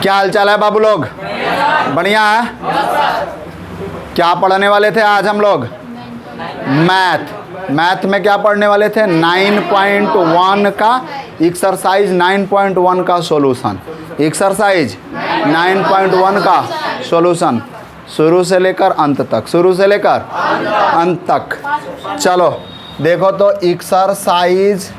क्या हालचाल है बाबू लोग? बढ़िया है। क्या पढ़ने वाले थे आज हम लोग? मैथ में क्या पढ़ने वाले थे? 9.1 का एक्सरसाइज 9.1 का सॉल्यूशन। एक्सरसाइज 9.1 का सॉल्यूशन शुरू से लेकर अंत तक, शुरू से लेकर अंत तक। चलो देखो तो एक्सरसाइज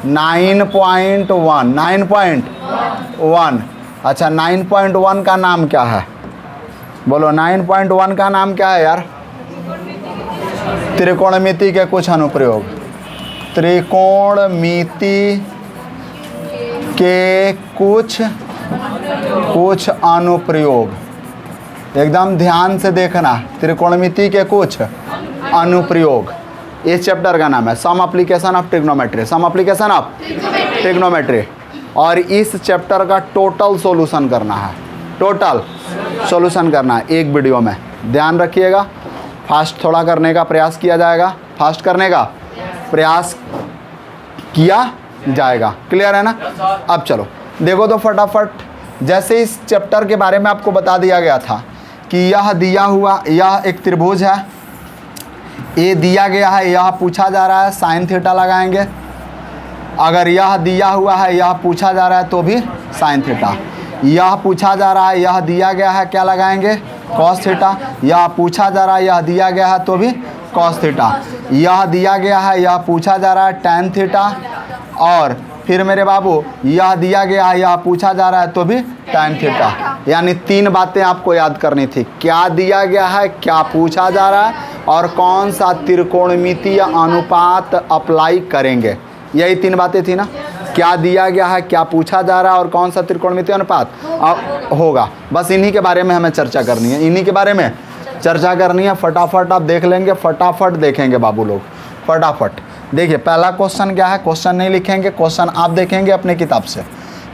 9.1 अच्छा 9.1 का नाम क्या है? बोलो 9.1 का नाम क्या है यार? त्रिकोणमिति के कुछ अनुप्रयोग। त्रिकोणमिति के कुछ अनुप्रयोग। एकदम ध्यान से देखना। त्रिकोणमिति के कुछ अनुप्रयोग इस चैप्टर का नाम है some application of trigonometry. Some application of trigonometry. और इस चैप्टर का टोटल सॉल्यूशन करना है। टोटल सॉल्यूशन करना है एक वीडियो में। ध्यान रखिएगा। फास्ट थोड़ा करने का प्रयास किया जाएगा। फास्ट करने का प्रयास किया जाएगा। क्लियर है ना? अब चलो देखो तो फटाफट। जैसे इस चैप्टर के बारे में आपको बता दिया गया था कि यह दिया हुआ, यह एक त्रिभुज है, ये दिया गया है, यह पूछा जा रहा है, साइन थीटा लगाएंगे। अगर यह दिया हुआ है, यह पूछा जा रहा है तो भी साइन थीटा। यह पूछा जा रहा है, यह दिया गया है, क्या लगाएंगे? Cos theta. यह पूछा जा रहा है, यह दिया गया है तो भी कॉस थीटा। यह दिया गया है, यह पूछा जा रहा है, टैन थीटा। और फिर मेरे बाबू यह दिया गया है, यह पूछा जा रहा है तो भी टैन थीटा। यानी तीन बातें आपको याद करनी थी। क्या दिया गया है, क्या पूछा जा रहा है, और कौन सा त्रिकोणमितीय अनुपात अप्लाई करेंगे। यही तीन बातें थी ना? क्या दिया गया है, क्या पूछा जा रहा है, और कौन सा त्रिकोणमितीय अनुपात होगा। बस इन्हीं के बारे में हमें चर्चा करनी है। इन्हीं के बारे में चर्चा करनी है। फटाफट आप देख लेंगे, फटाफट देखेंगे बाबू लोग, फटाफट देखिए। पहला क्वेश्चन क्या है? क्वेश्चन नहीं लिखेंगे, क्वेश्चन आप देखेंगे अपने किताब से।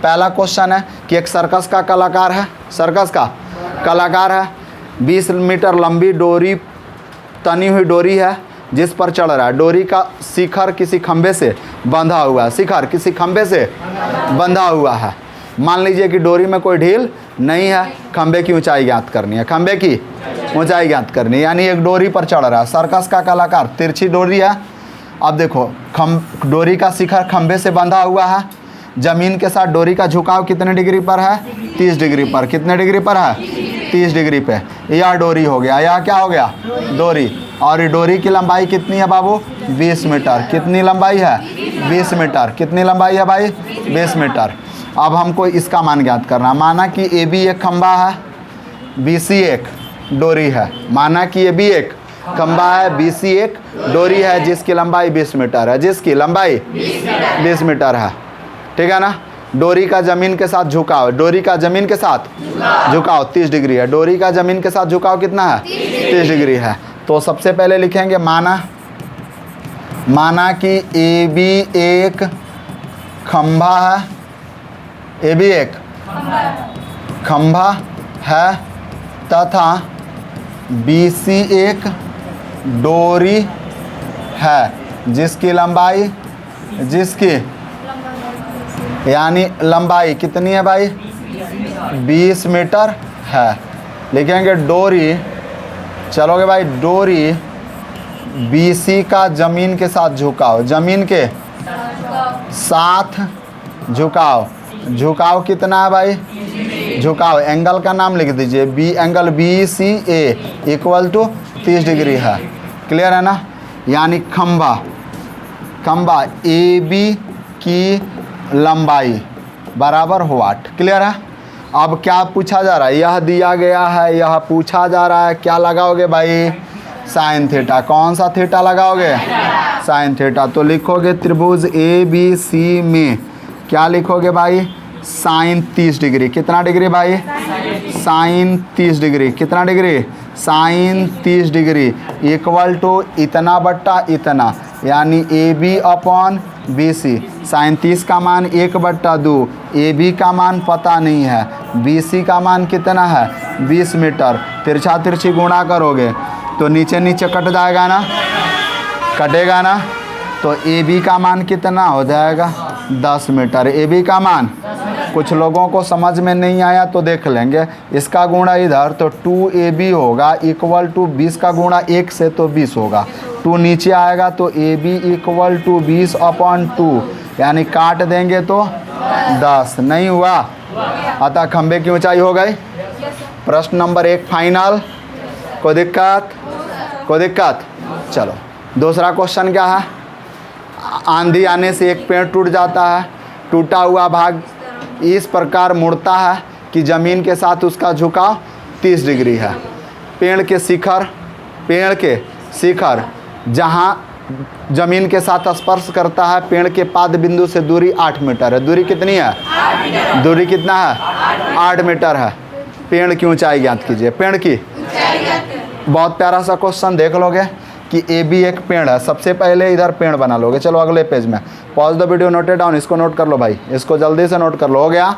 पहला क्वेश्चन है कि एक सर्कस का कलाकार है, सर्कस का कलाकार है, 20 मीटर लंबी डोरी, तनी हुई डोरी है जिस पर चढ़ रहा है। डोरी का शिखर किसी खंभे से बंधा हुआ है। शिखर किसी खंभे से बंधा हुआ है। मान लीजिए कि डोरी में कोई ढील नहीं है। खंभे की ऊंचाई ज्ञात करनी है। खंभे की ऊंचाई ज्ञात करनी है, यानी एक डोरी पर चढ़ रहा है। सर्कस का कलाकार, तिरछी डोरी है। अब देखो डोरी का शिखर खंभे से बंधा हुआ है। जमीन के साथ डोरी का झुकाव कितने डिग्री पर है? 30 डिग्री पर। कितने डिग्री पर है? 30 डिग्री पे। यह डोरी हो गया। यह क्या हो गया? डोरी। और ये डोरी की लंबाई कितनी है बाबू? 20 मीटर। कितनी लंबाई है? 20 मीटर। कितनी लंबाई है भाई? 20 मीटर। अब हमको इसका मान ज्ञात करना। माना कि ए बी एक खंभा है, बी सी एक डोरी है। माना कि ये भी एक खंभा है, बी सी एक डोरी है जिसकी लंबाई 20 मीटर है। जिसकी लंबाई 20 मीटर है। ठीक है ना? डोरी का जमीन के साथ झुकाव, डोरी का जमीन के साथ झुकाव 30 डिग्री है। डोरी का जमीन के साथ झुकाव कितना है? 30 डिग्री है। तो सबसे पहले लिखेंगे माना कि ए बी एक खंभा है, ए बी एक खंभा है तथा बी सी एक डोरी है जिसकी लंबाई, यानी लंबाई कितनी है भाई? 20 मीटर है। लिखेंगे डोरी, चलोगे भाई, डोरी BC का जमीन के साथ झुकाव, जमीन के साथ झुकाव कितना है भाई? झुकाव एंगल का नाम लिख दीजिए। B angle BCA equal to 30 degree है। क्लियर है ना? यानी खंभा AB की लंबाई बराबर वाट। क्लियर है? अब क्या पूछा जा रहा है? यह दिया गया है, यह पूछा जा रहा है। क्या लगाओगे भाई? Sine theta. कौन सा थीटा लगाओगे? Sine theta. तो लिखोगे त्रिभुज ABC में क्या लिखोगे भाई? Sine 30 degree. कितना डिग्री भाई? Sine 30 degree. कितना degree? Sine 30 degree equal to इतना बट्टा इतना, यानी AB अपॉन BC। साइन 30 का मान 1/2, AB का मान पता नहीं है, BC का मान कितना है? 20 मीटर। तिरछा तिरछी गुणा करोगे तो नीचे नीचे कट जाएगा ना, कटेगा ना, तो ए बी का मान कितना हो जाएगा 10 मीटर। ए बी का मान कुछ लोगों को समझ में नहीं आया तो देख लेंगे, इसका गुणा इधर तो 2AB होगा इक्वल टू 20 का गुणा 1 से तो 20 होगा, 2 नीचे आएगा तो AB इक्वल टू 20/2, यानी काट देंगे तो 10। नहीं हुआ, अतः खंबे की ऊंचाई हो गई। प्रश्न नंबर 1 फाइनल। कोई दिक्कत? कोई दिक्कत? चलो दूसरा क्वेश्चन क्या है। आंधी आने से एक पेड़ टूट जाता है, टूटा हुआ भाग इस प्रकार मुड़ता है कि ज़मीन के साथ उसका झुकाव 30 डिग्री है। पेड़ के शिखर जहाँ ज़मीन के साथ स्पर्श करता है, पेड़ के पाद बिंदु से दूरी 8 मीटर है। दूरी कितनी है? 8 दूरी कितना है? 8 मीटर है। पेड़ की ऊंचाई ज्ञात कीजिए। पेड़ की बहुत प्यारा सा क्वेश्चन देख लोगे कि ए बी एक पेड़ है। सबसे पहले इधर पेड़ बना लोगे। चलो अगले पेज में pause the video, noted down, इसको नोट कर लो भाई, इसको जल्दी से नोट कर लो। हो गया?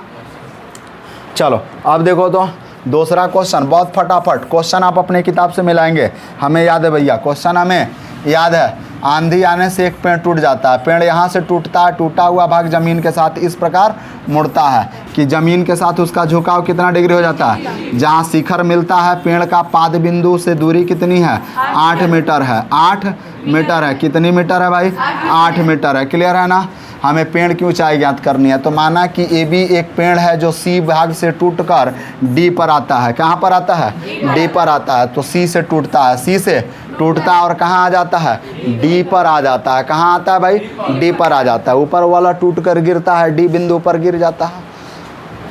चलो अब देखो तो दूसरा क्वेश्चन, बहुत फटाफट क्वेश्चन आप अपने किताब से मिलाएंगे। हमें याद है भैया, क्वेश्चन हमें याद है। आंधी आने से एक पेड़ टूट जाता है, पेड़ यहाँ से टूटता है, टूटा हुआ भाग ज़मीन के साथ इस प्रकार मुड़ता है कि ज़मीन के साथ उसका झुकाव कितना डिग्री हो जाता है। जहाँ शिखर मिलता है, पेड़ का पाद बिंदु से दूरी कितनी है? 8 मीटर है। 8 मीटर है। कितनी मीटर है भाई? 8 मीटर है। क्लियर है ना? हमें पेड़ की ऊंचाई ज्ञात करनी है। तो माना कि ए बी एक पेड़ है जो सी भाग से टूटकर डी पर आता है। कहाँ पर आता है? डी पर आता है। तो सी से टूटता है, सी से टूटता है और कहाँ आ जाता है? डी पर आ जाता है। कहाँ आता है भाई? डी पर आ जाता है। ऊपर वाला टूट कर गिरता है, डी बिंदु पर गिर जाता है।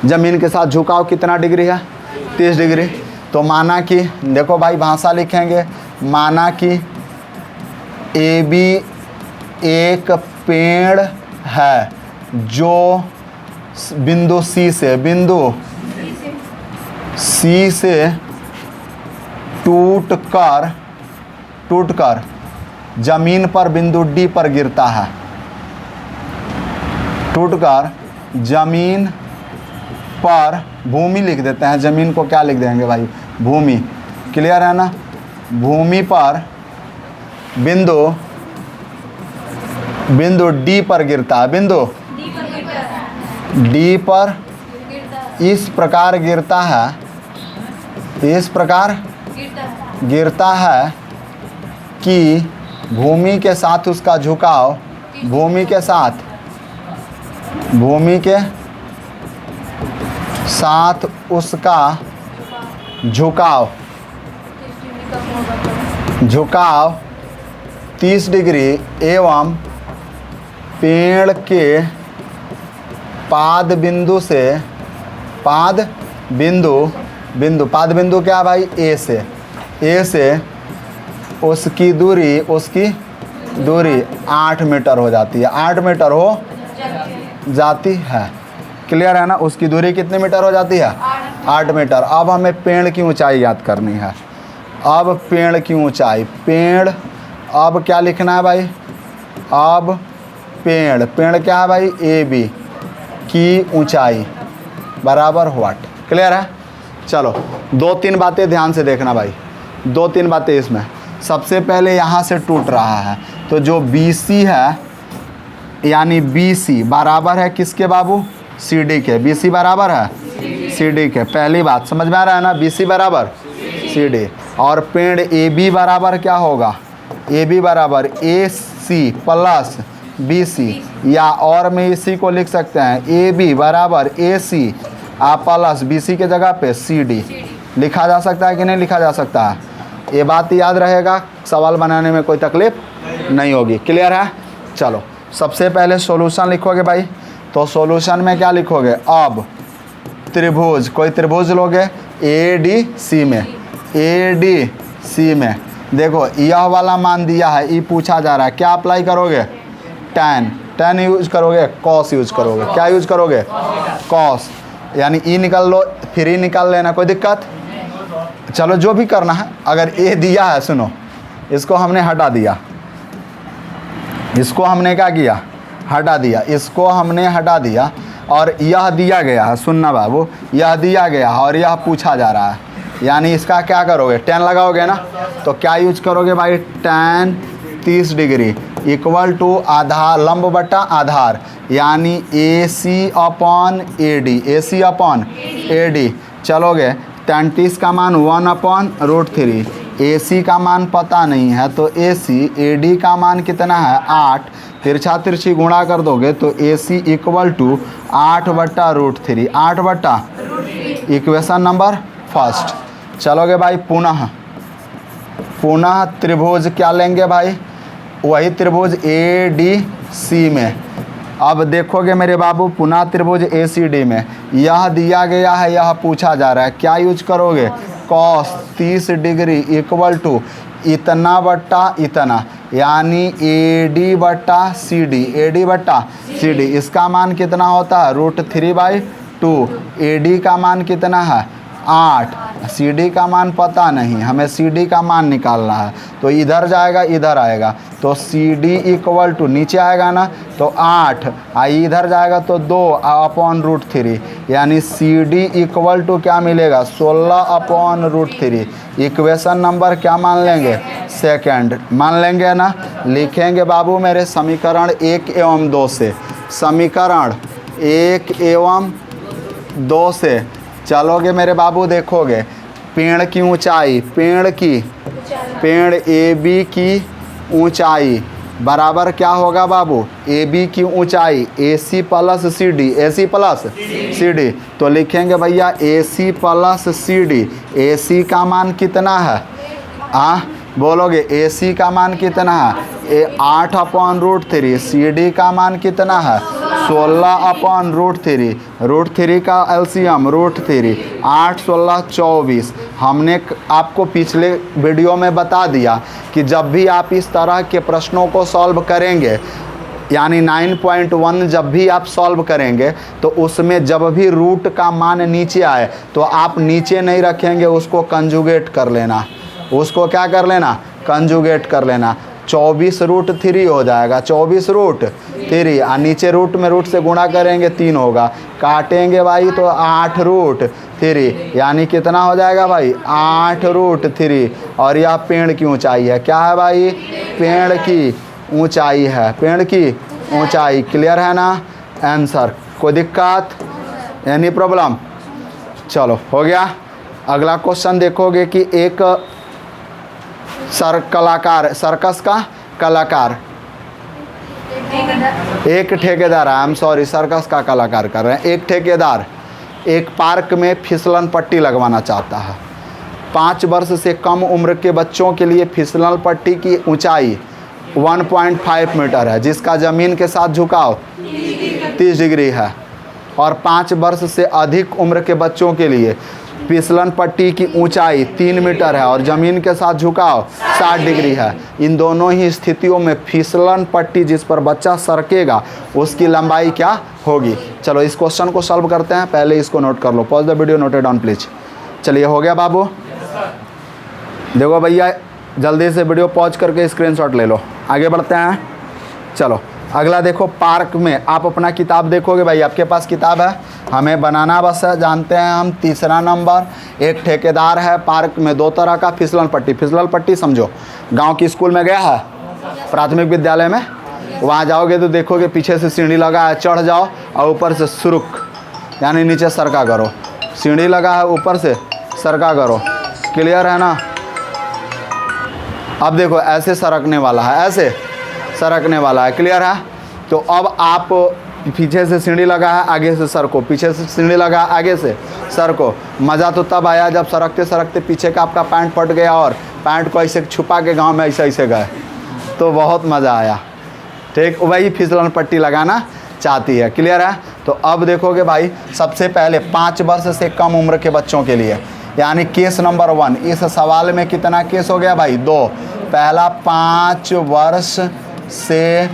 ज़मीन के साथ झुकाव कितना डिग्री है? 30 डिग्री। तो माना कि देखो भाई भाषा लिखेंगे, माना कि ए बी एक पेड़ है जो बिंदु सी से टूटकर जमीन पर बिंदु डी पर गिरता है। टूटकर जमीन पर, भूमि लिख देते हैं, जमीन को क्या लिख देंगे भाई? भूमि। क्लियर है ना? भूमि पर बिंदु डी पर गिरता है। बिंदु डी पर इस प्रकार गिरता है, इस प्रकार गिरता है कि भूमि के साथ उसका झुकाव, भूमि के साथ उसका झुकाव 30 डिग्री एवं पेड़ के पाद बिंदु क्या भाई? ए से उसकी दूरी 8 मीटर हो जाती है। 8 मीटर हो जाती है। क्लियर है ना? उसकी दूरी कितने मीटर हो जाती है? 8 मीटर। अब हमें पेड़ की ऊंचाई याद करनी है। अब पेड़ की ऊंचाई, पेड़, अब क्या लिखना है भाई? अब पेड़ क्या है भाई? ए बी की ऊंचाई बराबर व्हाट? क्लियर है? चलो 2-3 बातें ध्यान से देखना भाई, 2-3 बातें इसमें। सबसे पहले यहाँ से टूट रहा है तो जो BC है, यानी BC बराबर है किसके बाबू? CD के। BC बराबर है CD के। पहली बात समझ में आ रहा है ना? BC बराबर CD। और पेड़ AB बराबर क्या होगा? AB बराबर AC प्लस BC, या और में इसी को लिख सकते हैं AB बराबर AC प्लस BC के जगह पे CD लिखा जा सकता है कि नहीं लिखा जा सकता है? ये बात याद रहेगा, सवाल बनाने में कोई तकलीफ नहीं होगी। क्लियर है? चलो सबसे पहले सॉल्यूशन लिखोगे भाई, तो सॉल्यूशन में क्या लिखोगे? अब त्रिभुज, कोई त्रिभुज लोगे ADC में देखो यह वाला मान दिया है, ई पूछा जा रहा है, क्या अप्लाई करोगे? tan यूज करोगे, cos यूज करोगे। क्या यूज करोगे? cos, यानी ई निकाल लो, फिर ई निकाल लेना, कोई दिक्कत? चलो जो भी करना है। अगर ए दिया है, सुनो, इसको हमने हटा दिया, इसको हमने क्या किया? हटा दिया। इसको हमने हटा दिया और यह दिया गया है, सुनना बाबू, यह दिया गया है और यह पूछा जा रहा है, यानी इसका क्या करोगे? tan लगाओगे ना, तो क्या यूज करोगे भाई? tan 30 डिग्री इक्वल टू आधार लंब बटा आधार यानी AC upon AD, AC upon AD। चलोगे 33 का मान 1/√3, AC का मान पता नहीं है तो AC AD का मान कितना है 8, तिरछा तिरछी गुणा कर दोगे तो AC equal to 8/√3, 8 equation number first. चलोगे भाई पुनः त्रिभुज क्या लेंगे भाई, वही त्रिभुज ADC में। अब देखोगे मेरे बाबू पुनः त्रिभुज ACD में यह दिया गया है, यह पूछा जा रहा है, क्या यूज करोगे cos 30 डिग्री इक्वल टू इतना बट्टा इतना यानी AD/CD, AD/CD। इसका मान कितना होता है √3/2। AD का मान कितना है 8, CD का मान पता नहीं, हमें CD का मान निकालना है तो इधर जाएगा इधर आएगा तो CD इक्वल टू नीचे आएगा ना तो 8, इधर जाएगा तो 2/√3 यानी CD इक्वल टू क्या मिलेगा 16/√3। इक्वेशन नंबर क्या मान लेंगे सेकंड मान लेंगे ना। लिखेंगे बाबू मेरे समीकरण 1 एवं 2 से, समीकरण 1 एवं 2 से चलोगे मेरे बाबू देखोगे पेड़ की ऊंचाई, पेड़ AB की ऊंचाई बराबर क्या होगा बाबू AB की ऊंचाई AC प्लस CD, तो लिखेंगे भैया AC प्लस CD। AC का मान कितना है बोलोगे AC का मान कितना है 8/√3, CD का मान कितना है 16/√3, √3 का एलसीएम √3, 8 16 24। हमने आपको पिछले वीडियो में बता दिया कि जब भी आप इस तरह के प्रश्नों को सॉल्व करेंगे यानी 9.1 जब भी आप सॉल्व करेंगे तो उसमें जब भी रूट का मान नीचे आए तो आप नीचे नहीं रखेंगे, उसको कंजुगेट कर लेना, उसको क्या कर लेना कंजुगेट कर लेना। 24√3 हो जाएगा, 24√3 और नीचे रूट में रूट से गुणा करेंगे 3 होगा, काटेंगे भाई तो 8√3 यानी कितना हो जाएगा भाई 8√3। और यह पेड़ की ऊंचाई है, क्या है भाई पेड़ की ऊंचाई है, पेड़ की ऊंचाई। क्लियर है ना आंसर, कोई दिक्कत एनी प्रॉब्लम। चलो हो गया। अगला क्वेश्चन देखोगे कि एक सर्कस का कलाकार, एक ठेकेदार, आई एम सॉरी सर्कस का कलाकार कर रहे हैं, एक ठेकेदार एक पार्क में फिसलन पट्टी लगवाना चाहता है। 5 वर्ष से कम उम्र के बच्चों के लिए फिसलन पट्टी की ऊंचाई 1.5 मीटर है जिसका ज़मीन के साथ झुकाव 30 डिग्री है, और 5 वर्ष से अधिक उम्र के बच्चों के लिए फिसलन पट्टी की ऊंचाई 3 मीटर है और ज़मीन के साथ झुकाव 60 डिग्री है। इन दोनों ही स्थितियों में फिसलन पट्टी जिस पर बच्चा सरकेगा उसकी लंबाई क्या होगी। चलो इस क्वेश्चन को सॉल्व करते हैं, पहले इसको नोट कर लो, pause the video, note it down please. चलिए हो गया बाबू, देखो भैया जल्दी से वीडियो पॉज करके स्क्रीनशॉट ले लो, आगे बढ़ते हैं। चलो अगला देखो, पार्क में आप अपना किताब देखोगे भाई, आपके पास किताब है, हमें बनाना बस है, जानते हैं हम। तीसरा नंबर, एक ठेकेदार है, पार्क में 2 तरह का फिसलन पट्टी समझो, गांव की स्कूल में गया है प्राथमिक विद्यालय में, वहाँ जाओगे तो देखोगे पीछे से सीढ़ी लगा है, चढ़ जाओ और ऊपर से सुरुक यानी नीचे सरका करो, सीढ़ी लगा है ऊपर से सरका करो। क्लियर है ना। अब देखो ऐसे सरकने वाला है, ऐसे सरकने वाला है, क्लियर है। तो अब आप पीछे से सीढ़ी लगा है, आगे से सरको, पीछे से सीढ़ी लगा है, आगे से सरको। मज़ा तो तब आया जब सरकते सरकते पीछे का आपका पैंट फट गया और पैंट को ऐसे छुपा के गांव में ऐसे गए, तो बहुत मज़ा आया। ठीक, वही फिसलन पट्टी लगाना चाहती है। क्लियर है। तो अब देखोगे भाई, सबसे पहले 5 वर्ष से कम उम्र के बच्चों के लिए, यानी केस नंबर 1। इस सवाल में कितना केस हो गया भाई 2। पहला 5 वर्ष से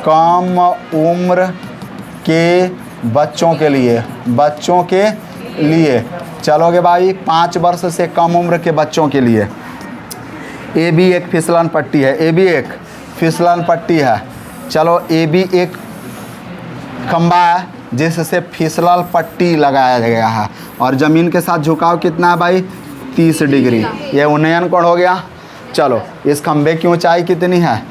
कम उम्र के बच्चों के लिए, चलोगे भाई 5 वर्ष से कम उम्र के बच्चों के लिए ए बी एक फिसलन पट्टी है, ए बी एक फिसलन पट्टी है। चलो ए बी एक खंबा है जिससे फिसलन पट्टी लगाया गया है और ज़मीन के साथ झुकाव कितना है भाई 30 डिग्री, ये उन्नयन कोण हो गया। चलो इस खंबे की ऊंचाई कितनी है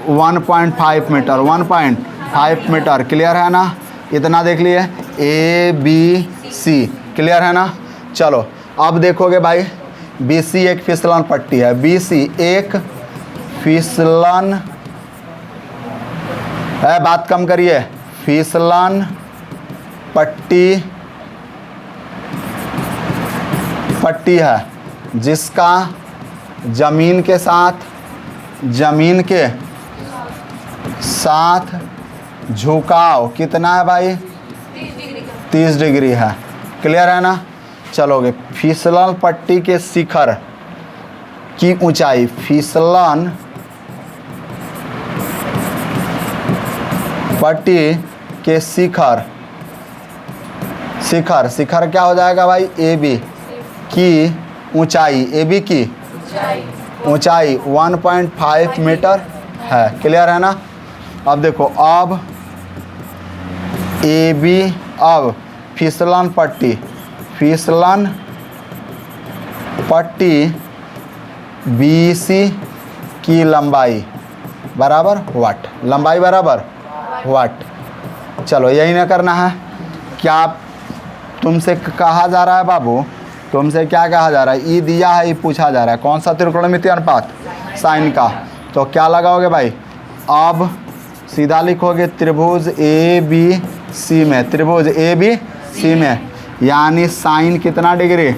1.5 मीटर, 1.5 मीटर। क्लियर है ना? इतना देख लिए, ABC। क्लियर है ना? चलो अब देखोगे भाई, BC एक फिसलन पट्टी है, BC एक फिसलन है, बात कम करिए, फिसलन पट्टी है जिसका जमीन के साथ झुकाव कितना है भाई? 30 डिग्री है। क्लियर है ना? चलोगे, फिसलन पट्टी के शिखर की ऊंचाई, फिसलन पट्टी के शिखर क्या हो जाएगा भाई? AB की ऊंचाई, AB की ऊंचाई 1.5 मीटर है। क्लियर है ना? अब देखो, अब AB, अब फिसलन पट्टी BC की लंबाई बराबर वाट, लंबाई बराबर वाट। चलो यही ना करना है क्या? तुमसे कहा जा रहा है बाबू, तुमसे क्या कहा जा रहा है? ई दिया है, ई पूछा जा रहा है कौन सा त्रिकोणमितीय अनुपात? साइन का। तो क्या लगाओगे भाई? अब सीधा लिखोगे त्रिभुज ABC में, त्रिभुज ABC में, यानी साइन कितना degree?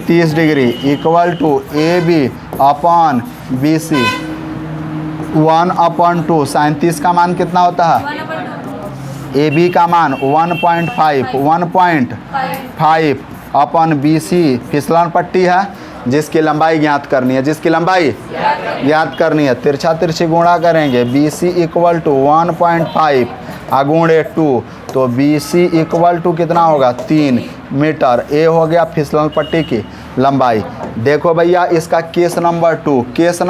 30 degree, equal to AB upon BC 1/2। Sine 30 का मान कितना होता है? AB का मान 1.5 अपॉन BC फिसलन पट्टी है जिसकी लंबाई ज्ञात करनी है, जिसकी लंबाई ज्ञात करनी है। तिरछा तिरछी गुणा करेंगे, BC इक्वल टू 1.5 अगुणे 2, तो BC इक्वल टू कितना होगा? 3 मीटर। ए हो गया फिसलन पट्टी की लंबाई। देखो भैया, इसका केस नंबर 2, केस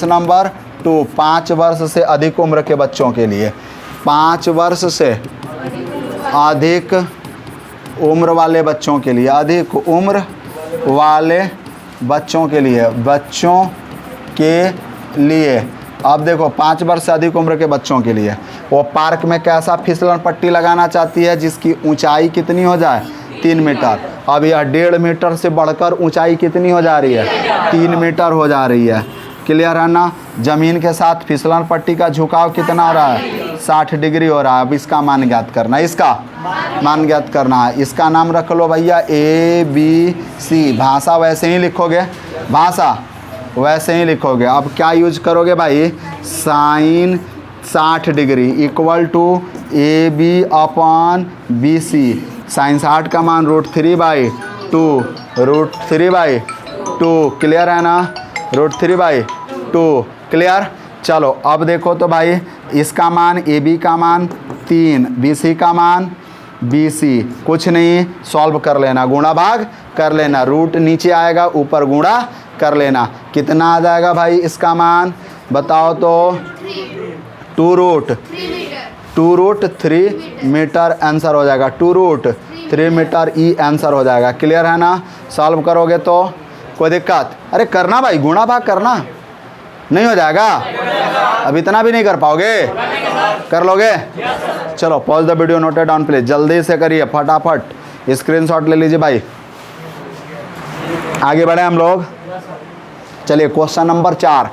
नंबर 2, 5 वर्ष से अधिक उम्र के बच्चों के लिए, 5 वर्ष से अधिक उम्र वाले बच्चों के लिए, अधिक उम्र वाले बच्चों के लिए अब देखो, 5 वर्ष से अधिक उम्र के बच्चों के लिए वो पार्क में कैसा फिसलन पट्टी लगाना चाहती है जिसकी ऊंचाई कितनी हो जाए? 3 मीटर। अब यह 1.5 मीटर से बढ़कर ऊंचाई कितनी हो जा रही है? 3 मीटर हो जा रही है। क्लियर है ना? जमीन के साथ फिसलन पट्टी का झुकाव कितना हो रहा है? 60 डिग्री हो रहा है। अब इसका मान ज्ञात करना है, इसका मान ज्ञात करना है। इसका नाम रख लो भैया ABC। भाषा वैसे ही लिखोगे, भाषा वैसे ही लिखोगे। अब क्या यूज करोगे भाई? Sine 60 degree equal to AB upon BC। Sine 60 का मान √3/2, √3/2। क्लियर है ना? √3/2। क्लियर? चलो अब देखो तो भाई, इसका मान AB का मान 3, BC का मान BC, कुछ नहीं, सॉल्व कर लेना, गुणा भाग कर लेना, रूट नीचे आएगा, ऊपर गुणा कर लेना। कितना आ जाएगा भाई इसका मान? बताओ तो। 2√3 मीटर आंसर हो जाएगा, 2√3 मीटर ई आंसर हो जाएगा। क्लियर है ना? सॉल्व करोगे तो कोई दिक्कत? अरे करना भाई, गुणा भाग करना, नहीं हो जाएगा? अब इतना भी नहीं कर पाओगे? कर लोगे? चलो pause the video, note down please, जल्दी से करिए, फटाफट स्क्रीनशॉट ले लीजिए भाई। आगे बढ़े हम लोग। चलिए क्वेश्चन नंबर 4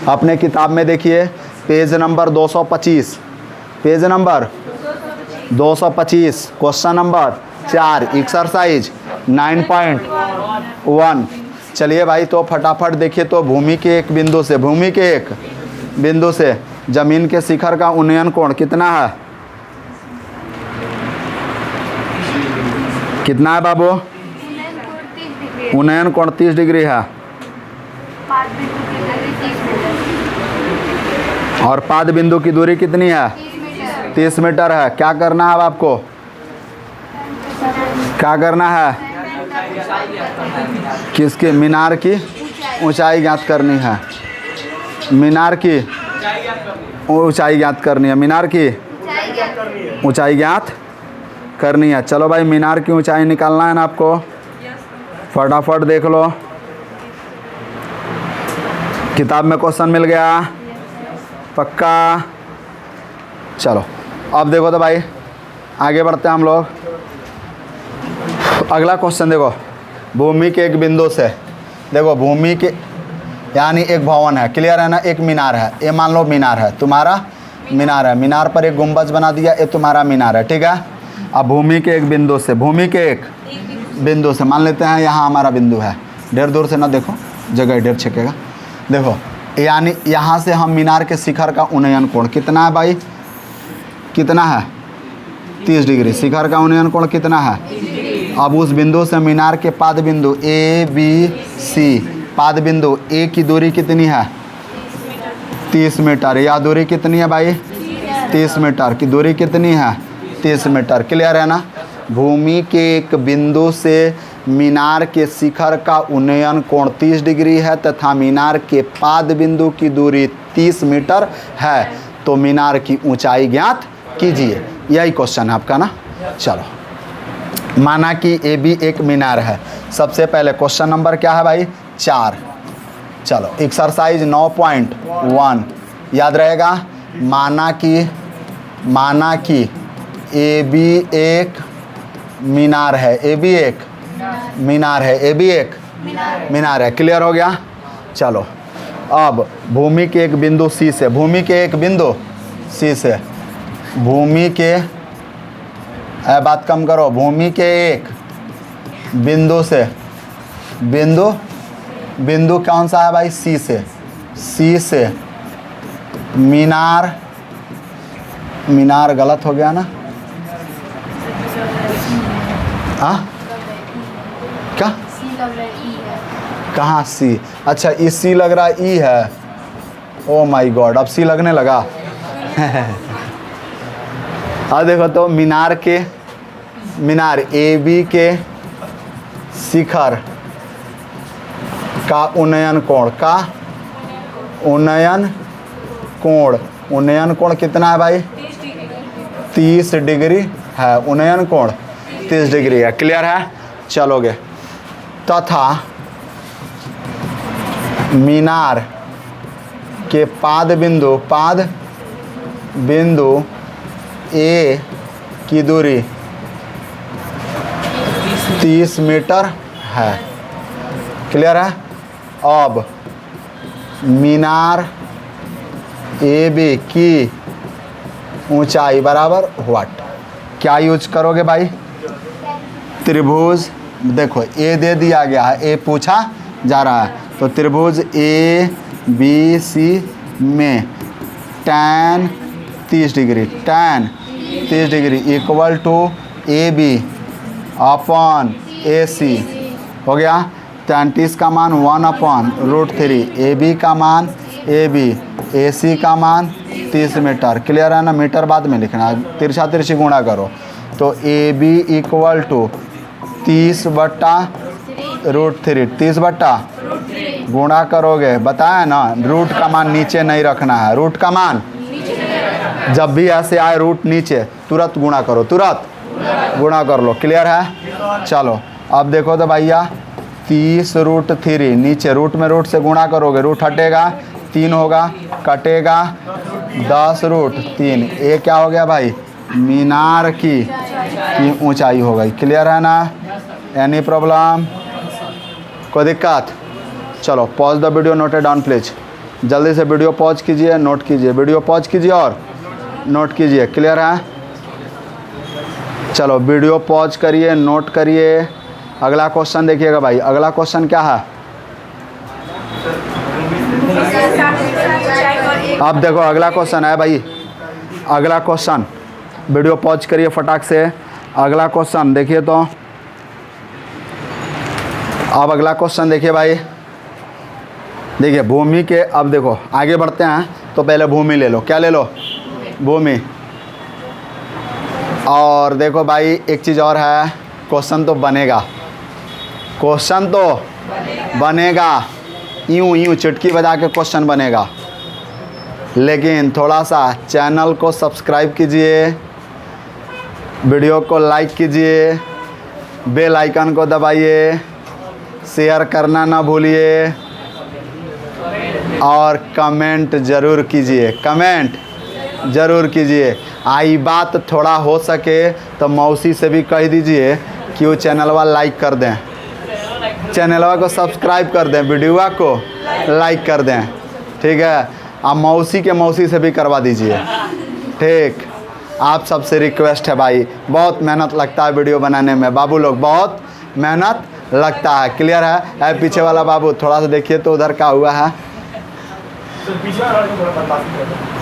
अपने किताब में देखिए, page number 225, page number 225, question number 4, exercise 9.1। चलिए भाई, तो फटाफट देखिए तो, भूमि के एक बिंदु से जमीन के शिखर का उन्नयन कोण कितना है? कितना है बाबू? उन्नयन कोण 30 डिग्री है और पाद बिंदु की दूरी कितनी है? 30 मीटर है। क्या करना है अब आपको? क्या करना है? किसके? मीनार की ऊंचाई ज्ञात करनी है, मीनार की ऊंचाई ज्ञात करनी है, मीनार की ऊंचाई ज्ञात करनी है। चलो भाई, मीनार की ऊंचाई निकालना है ना आपको, फटाफट देख लो। किताब में क्वेश्चन मिल गया, पक्का। चलो अब देखो तो भाई आगे बढ़ते हैं हम लोग। अगला क्वेश्चन देखो, भूमि के एक बिंदु से, देखो भूमि के यानी एक भवन है, क्लियर है ना, एक मीनार है, ये मान लो मीनार है, तुम्हारा मीनार है, मीनार पर एक गुंबज बना दिया, ये तुम्हारा मीनार है, ठीक है। अब भूमि के एक बिंदु से, भूमि के एक बिंदु से मान लेते हैं यहाँ हमारा बिंदु है, ढेर दूर से ना देखो, जगह ढेर छकेगा। देखो यानी यहाँ से हम मीनार के शिखर का उन्नयन कोण कितना है भाई, कितना है 30 डिग्री। शिखर का उन्नयन कोण कितना है। अब उस बिंदु से मीनार के पाद बिंदु ए बी सी, पाद बिंदु ए की दूरी कितनी है 30 मीटर। यह दूरी कितनी है भाई 30 मीटर की दूरी कितनी है 30 मीटर, क्लियर है ना। भूमि के एक बिंदु से मीनार के शिखर का उन्नयन कोण 30 डिग्री है तथा मीनार के पाद बिंदु की दूरी 30 मीटर है, तो मीनार की ऊंचाई ज्ञात कीजिए। यही क्वेश्चन है आपका ना। चलो माना कि ए बी एक मीनार है। सबसे पहले क्वेश्चन नंबर क्या है भाई 4। चलो एक्सरसाइज 9.1 याद रहेगा। माना कि ए बी एक मीनार है, ए बी एक मीनार है, ए बी एक मीनार है, क्लियर हो गया। चलो अब भूमि के एक बिंदु सी से, भूमि के एक बिंदु सी से, भूमि के बात कम करो, भूमि के एक बिंदु से, बिंदु कौन सा है भाई सी से मीनार गलत हो गया ना, हाँ क्या कहाँ सी, अच्छा इस सी लग रहा है ई है, ओ माय गॉड अब सी लगने लगा। अब देखो तो मीनार ए बी के शिखर का उन्नयन कोण कितना है भाई 30 डिग्री है, उन्नयन कोण 30 डिग्री है, क्लियर है। चलोगे तथा मीनार के पाद बिंदु ए की दूरी 30 मीटर है, क्लियर है। अब मीनार ए बी की ऊंचाई बराबर व्हाट, क्या यूज करोगे भाई त्रिभुज, देखो ए दे दिया गया है, ए पूछा जा रहा है, तो त्रिभुज ए बी सी में tan 30 degree equal to A B upon A C हो गया। tan 30 का मान 1/√3, ए बी का मान ए बी, ए सी का मान 30 मीटर, क्लियर है ना। मीटर बाद में लिखना है, तिरछा तिरछी गुणा करो, तो ए बी इक्वल टू 30/√3, 30/ गुणा करोगे, बताया ना रूट का मान नीचे नहीं रखना है, रूट का मान जब भी ऐसे आए रूट नीचे तुरंत गुणा करो, तुरंत गुणा कर लो, क्लियर है। चलो अब देखो तो भैया 30√3 नीचे रूट में रूट से गुणा करोगे, रूट हटेगा 3 होगा, कटेगा 10√3, ये क्या हो गया भाई मीनार की ऊंचाई हो गई, क्लियर है ना। एनी प्रॉब्लम, कोई दिक्कत। चलो pause the video, note it down please, जल्दी से वीडियो पॉज कीजिए, नोट कीजिए, वीडियो पॉज कीजिए और नोट कीजिए, क्लियर है। चलो वीडियो पॉज करिए, नोट करिए। अगला क्वेश्चन देखिएगा भाई, अगला क्वेश्चन क्या है। अब देखो अगला क्वेश्चन है भाई, अगला क्वेश्चन, वीडियो पॉज करिए फटाक से। अगला क्वेश्चन देखिए तो, अब अगला क्वेश्चन देखिए भाई, देखिए भूमि के, अब देखो आगे बढ़ते हैं तो पहले भूमि ले लो, क्या ले लो भूमि। और देखो भाई एक चीज़ और है, क्वेश्चन तो बनेगा, यूं चुटकी बजा के क्वेश्चन बनेगा, लेकिन थोड़ा सा चैनल को सब्सक्राइब कीजिए, वीडियो को लाइक कीजिए, बेल आइकन को दबाइए, शेयर करना ना भूलिए, और कमेंट ज़रूर कीजिए, कमेंट ज़रूर कीजिए। आई बात थोड़ा हो सके तो मौसी से भी कह दीजिए कि वो चैनलवा लाइक कर दें, चैनलवा को सब्सक्राइब कर दें, वीडियोवा को लाइक कर दें, ठीक है। आप मौसी से भी करवा दीजिए, ठीक। आप सबसे रिक्वेस्ट है भाई, बहुत मेहनत लगता है वीडियो बनाने में, बाबू लोग बहुत मेहनत लगता है। क्लियर है? पीछे वाला बाबू थोड़ा सा देखिए तो उधर क्या हुआ है।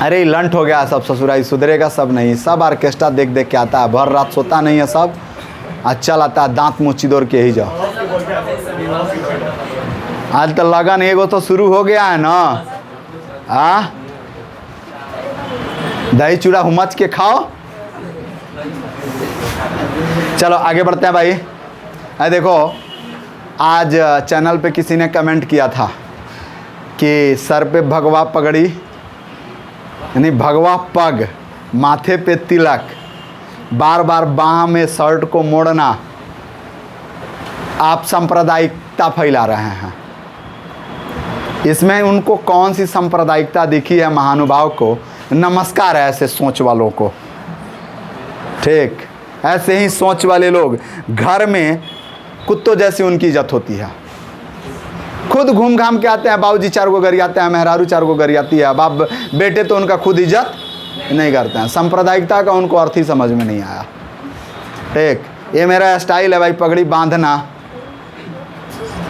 अरे लंट हो गया सब, ससुराई सुधरेगा सब नहीं, सब ऑर्केस्ट्रा देख देख के आता है, भर रात सोता नहीं है सब, अच्छा लगता है दांत मुँह चिदोर के ही जाओ। आज तो लगन एगो तो शुरू हो गया है ना, दही चूड़ा हुमच के खाओ। चलो आगे बढ़ते हैं भाई। देखो आज चैनल पे किसी ने कमेंट किया था कि सर पे भगवा पगड़ी यानी भगवा पग, माथे पे तिलक, बार बार बाह में शर्ट को मोड़ना, आप सांप्रदायिकता फैला रहे हैं। इसमें उनको कौन सी सांप्रदायिकता दिखी है महानुभाव को? नमस्कार है ऐसे सोच वालों को, ठीक। ऐसे ही सोच वाले लोग घर में कुत्तों जैसी उनकी इज्जत होती है, खुद घूम घाम के आते हैं, बाबूजी 4 गो गरियाते हैं, मेहरारू 4 गो गरियाती है, बाप बेटे तो उनका खुद इज्जत नहीं करते हैं। सांप्रदायिकता का उनको अर्थ ही समझ में नहीं आया, ठीक। ये मेरा स्टाइल है भाई, पगड़ी बांधना,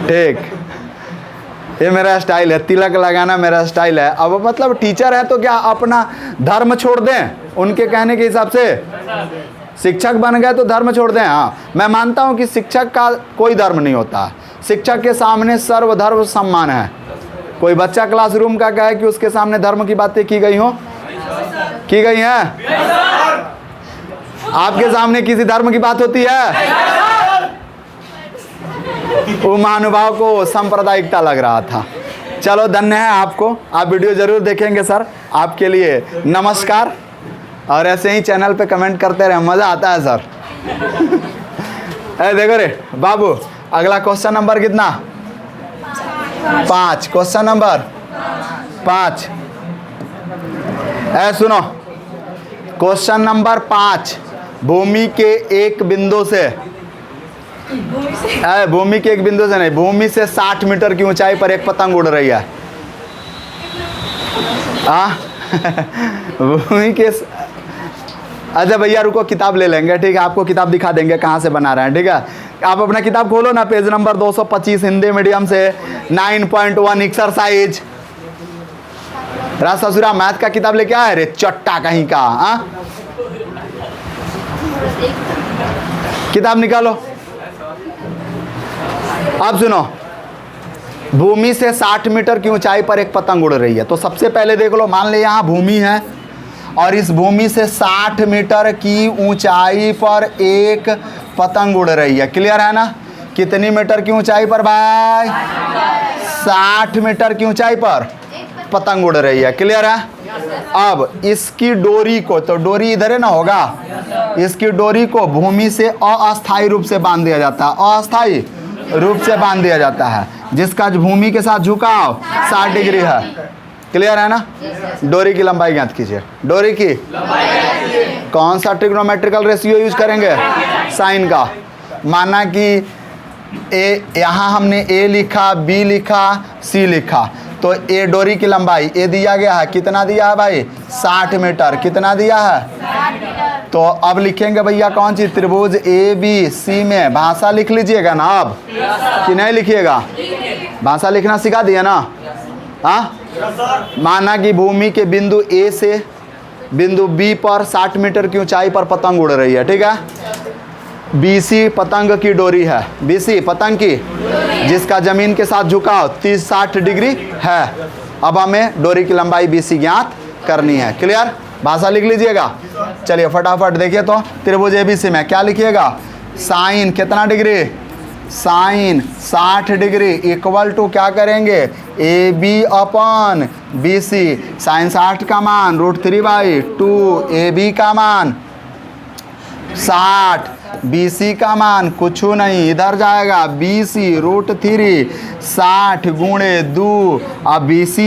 ठीक, ये मेरा स्टाइल है, तिलक लगाना मेरा स्टाइल है। अब मतलब टीचर है तो क्या अपना धर्म छोड़ दें? उनके कहने के हिसाब से शिक्षक बन गए तो धर्म छोड़ दें? हाँ, मैं मानता हूँ कि शिक्षक का कोई धर्म नहीं होता, शिक्षक के सामने सर्वधर्म सम्मान है। कोई बच्चा क्लासरूम का कहे कि उसके सामने धर्म की बातें की गई हो, की गई हैं? आपके सामने किसी धर्म की बात होती है? वो महानुभाव को सांप्रदायिकता लग रहा था। चलो धन्य है आपको, आप वीडियो जरूर देखेंगे सर, आपके लिए नमस्कार। और ऐसे ही चैनल पे कमेंट करते रहे, मज़ा आता है सर। देखो रे बाबू, अगला क्वेश्चन नंबर कितना? 5। Question number 5। सुनो, क्वेश्चन नंबर 5। भूमि के एक बिंदु से भूमि के एक बिंदु से नहीं, भूमि से 60 मीटर की ऊंचाई पर एक पतंग उड़ रही है। भूमि के अच्छा भैया रुको, किताब ले लेंगे, ठीक है, आपको किताब दिखा देंगे कहाँ से बना रहे हैं, ठीक है। आप अपना किताब खोलो ना, पेज नंबर 225 हिंदी मीडियम से 9.1 एक्सरसाइज। राज ससुरा मैथ का किताब लेके आए रे चट्टा कहीं का, किताब निकालो। अब सुनो, भूमि से 60 मीटर की ऊंचाई पर एक पतंग उड़ रही है। तो सबसे पहले देख लो, मान ले यहाँ भूमि है और इस भूमि से 60 मीटर की ऊंचाई पर एक पतंग उड़ रही है। क्लियर है ना? कितनी मीटर की ऊंचाई पर भाई? 60 मीटर की ऊंचाई पर पतंग उड़ रही है। क्लियर है? अब इसकी डोरी को, तो डोरी इधर है ना होगा, इसकी डोरी को भूमि से अस्थायी रूप से बांध दिया जाता है, अस्थायी रूप से बांध दिया जाता है, जिसका भूमि के साथ झुकाव 60 डिग्री है। क्लियर है ना? डोरी की लंबाई ज्ञात कीजिए। डोरी की कौन सा ट्रिग्नोमेट्रिकल रेशियो यूज करेंगे? साइन का। माना कि ए, यहाँ हमने ए लिखा, बी लिखा, सी लिखा, तो ए डोरी की लंबाई ए दिया गया है, कितना दिया है भाई? 60 मीटर। कितना दिया है? तो अब लिखेंगे भैया कौन सी? त्रिभुज ए बी सी में भाषा लिख लीजिएगा ना अब, कि नहीं लिखिएगा? भाषा लिखना सिखा दिया ना? हाँ, माना कि भूमि के बिंदु ए से बिंदु बी पर 60 मीटर की ऊंचाई पर पतंग उड़ रही है, ठीक है। बीसी पतंग की डोरी है, बीसी पतंग की, जिसका जमीन के साथ झुकाव 30-60 डिग्री है। अब हमें डोरी की लंबाई बीसी ज्ञात करनी है। क्लियर? भाषा लिख लीजिएगा। चलिए फटाफट देखिए तो, त्रिभुज एबीसी में क्या लिखिएगा? साइन कितना degree? Sine 60 degree equal to क्या करेंगे? A B upon B C. Sine 60 का मान √3/2, ए बी का मान 60, BC का मान कुछ नहीं, इधर जाएगा BC √3 60 गुणे 2। अब BC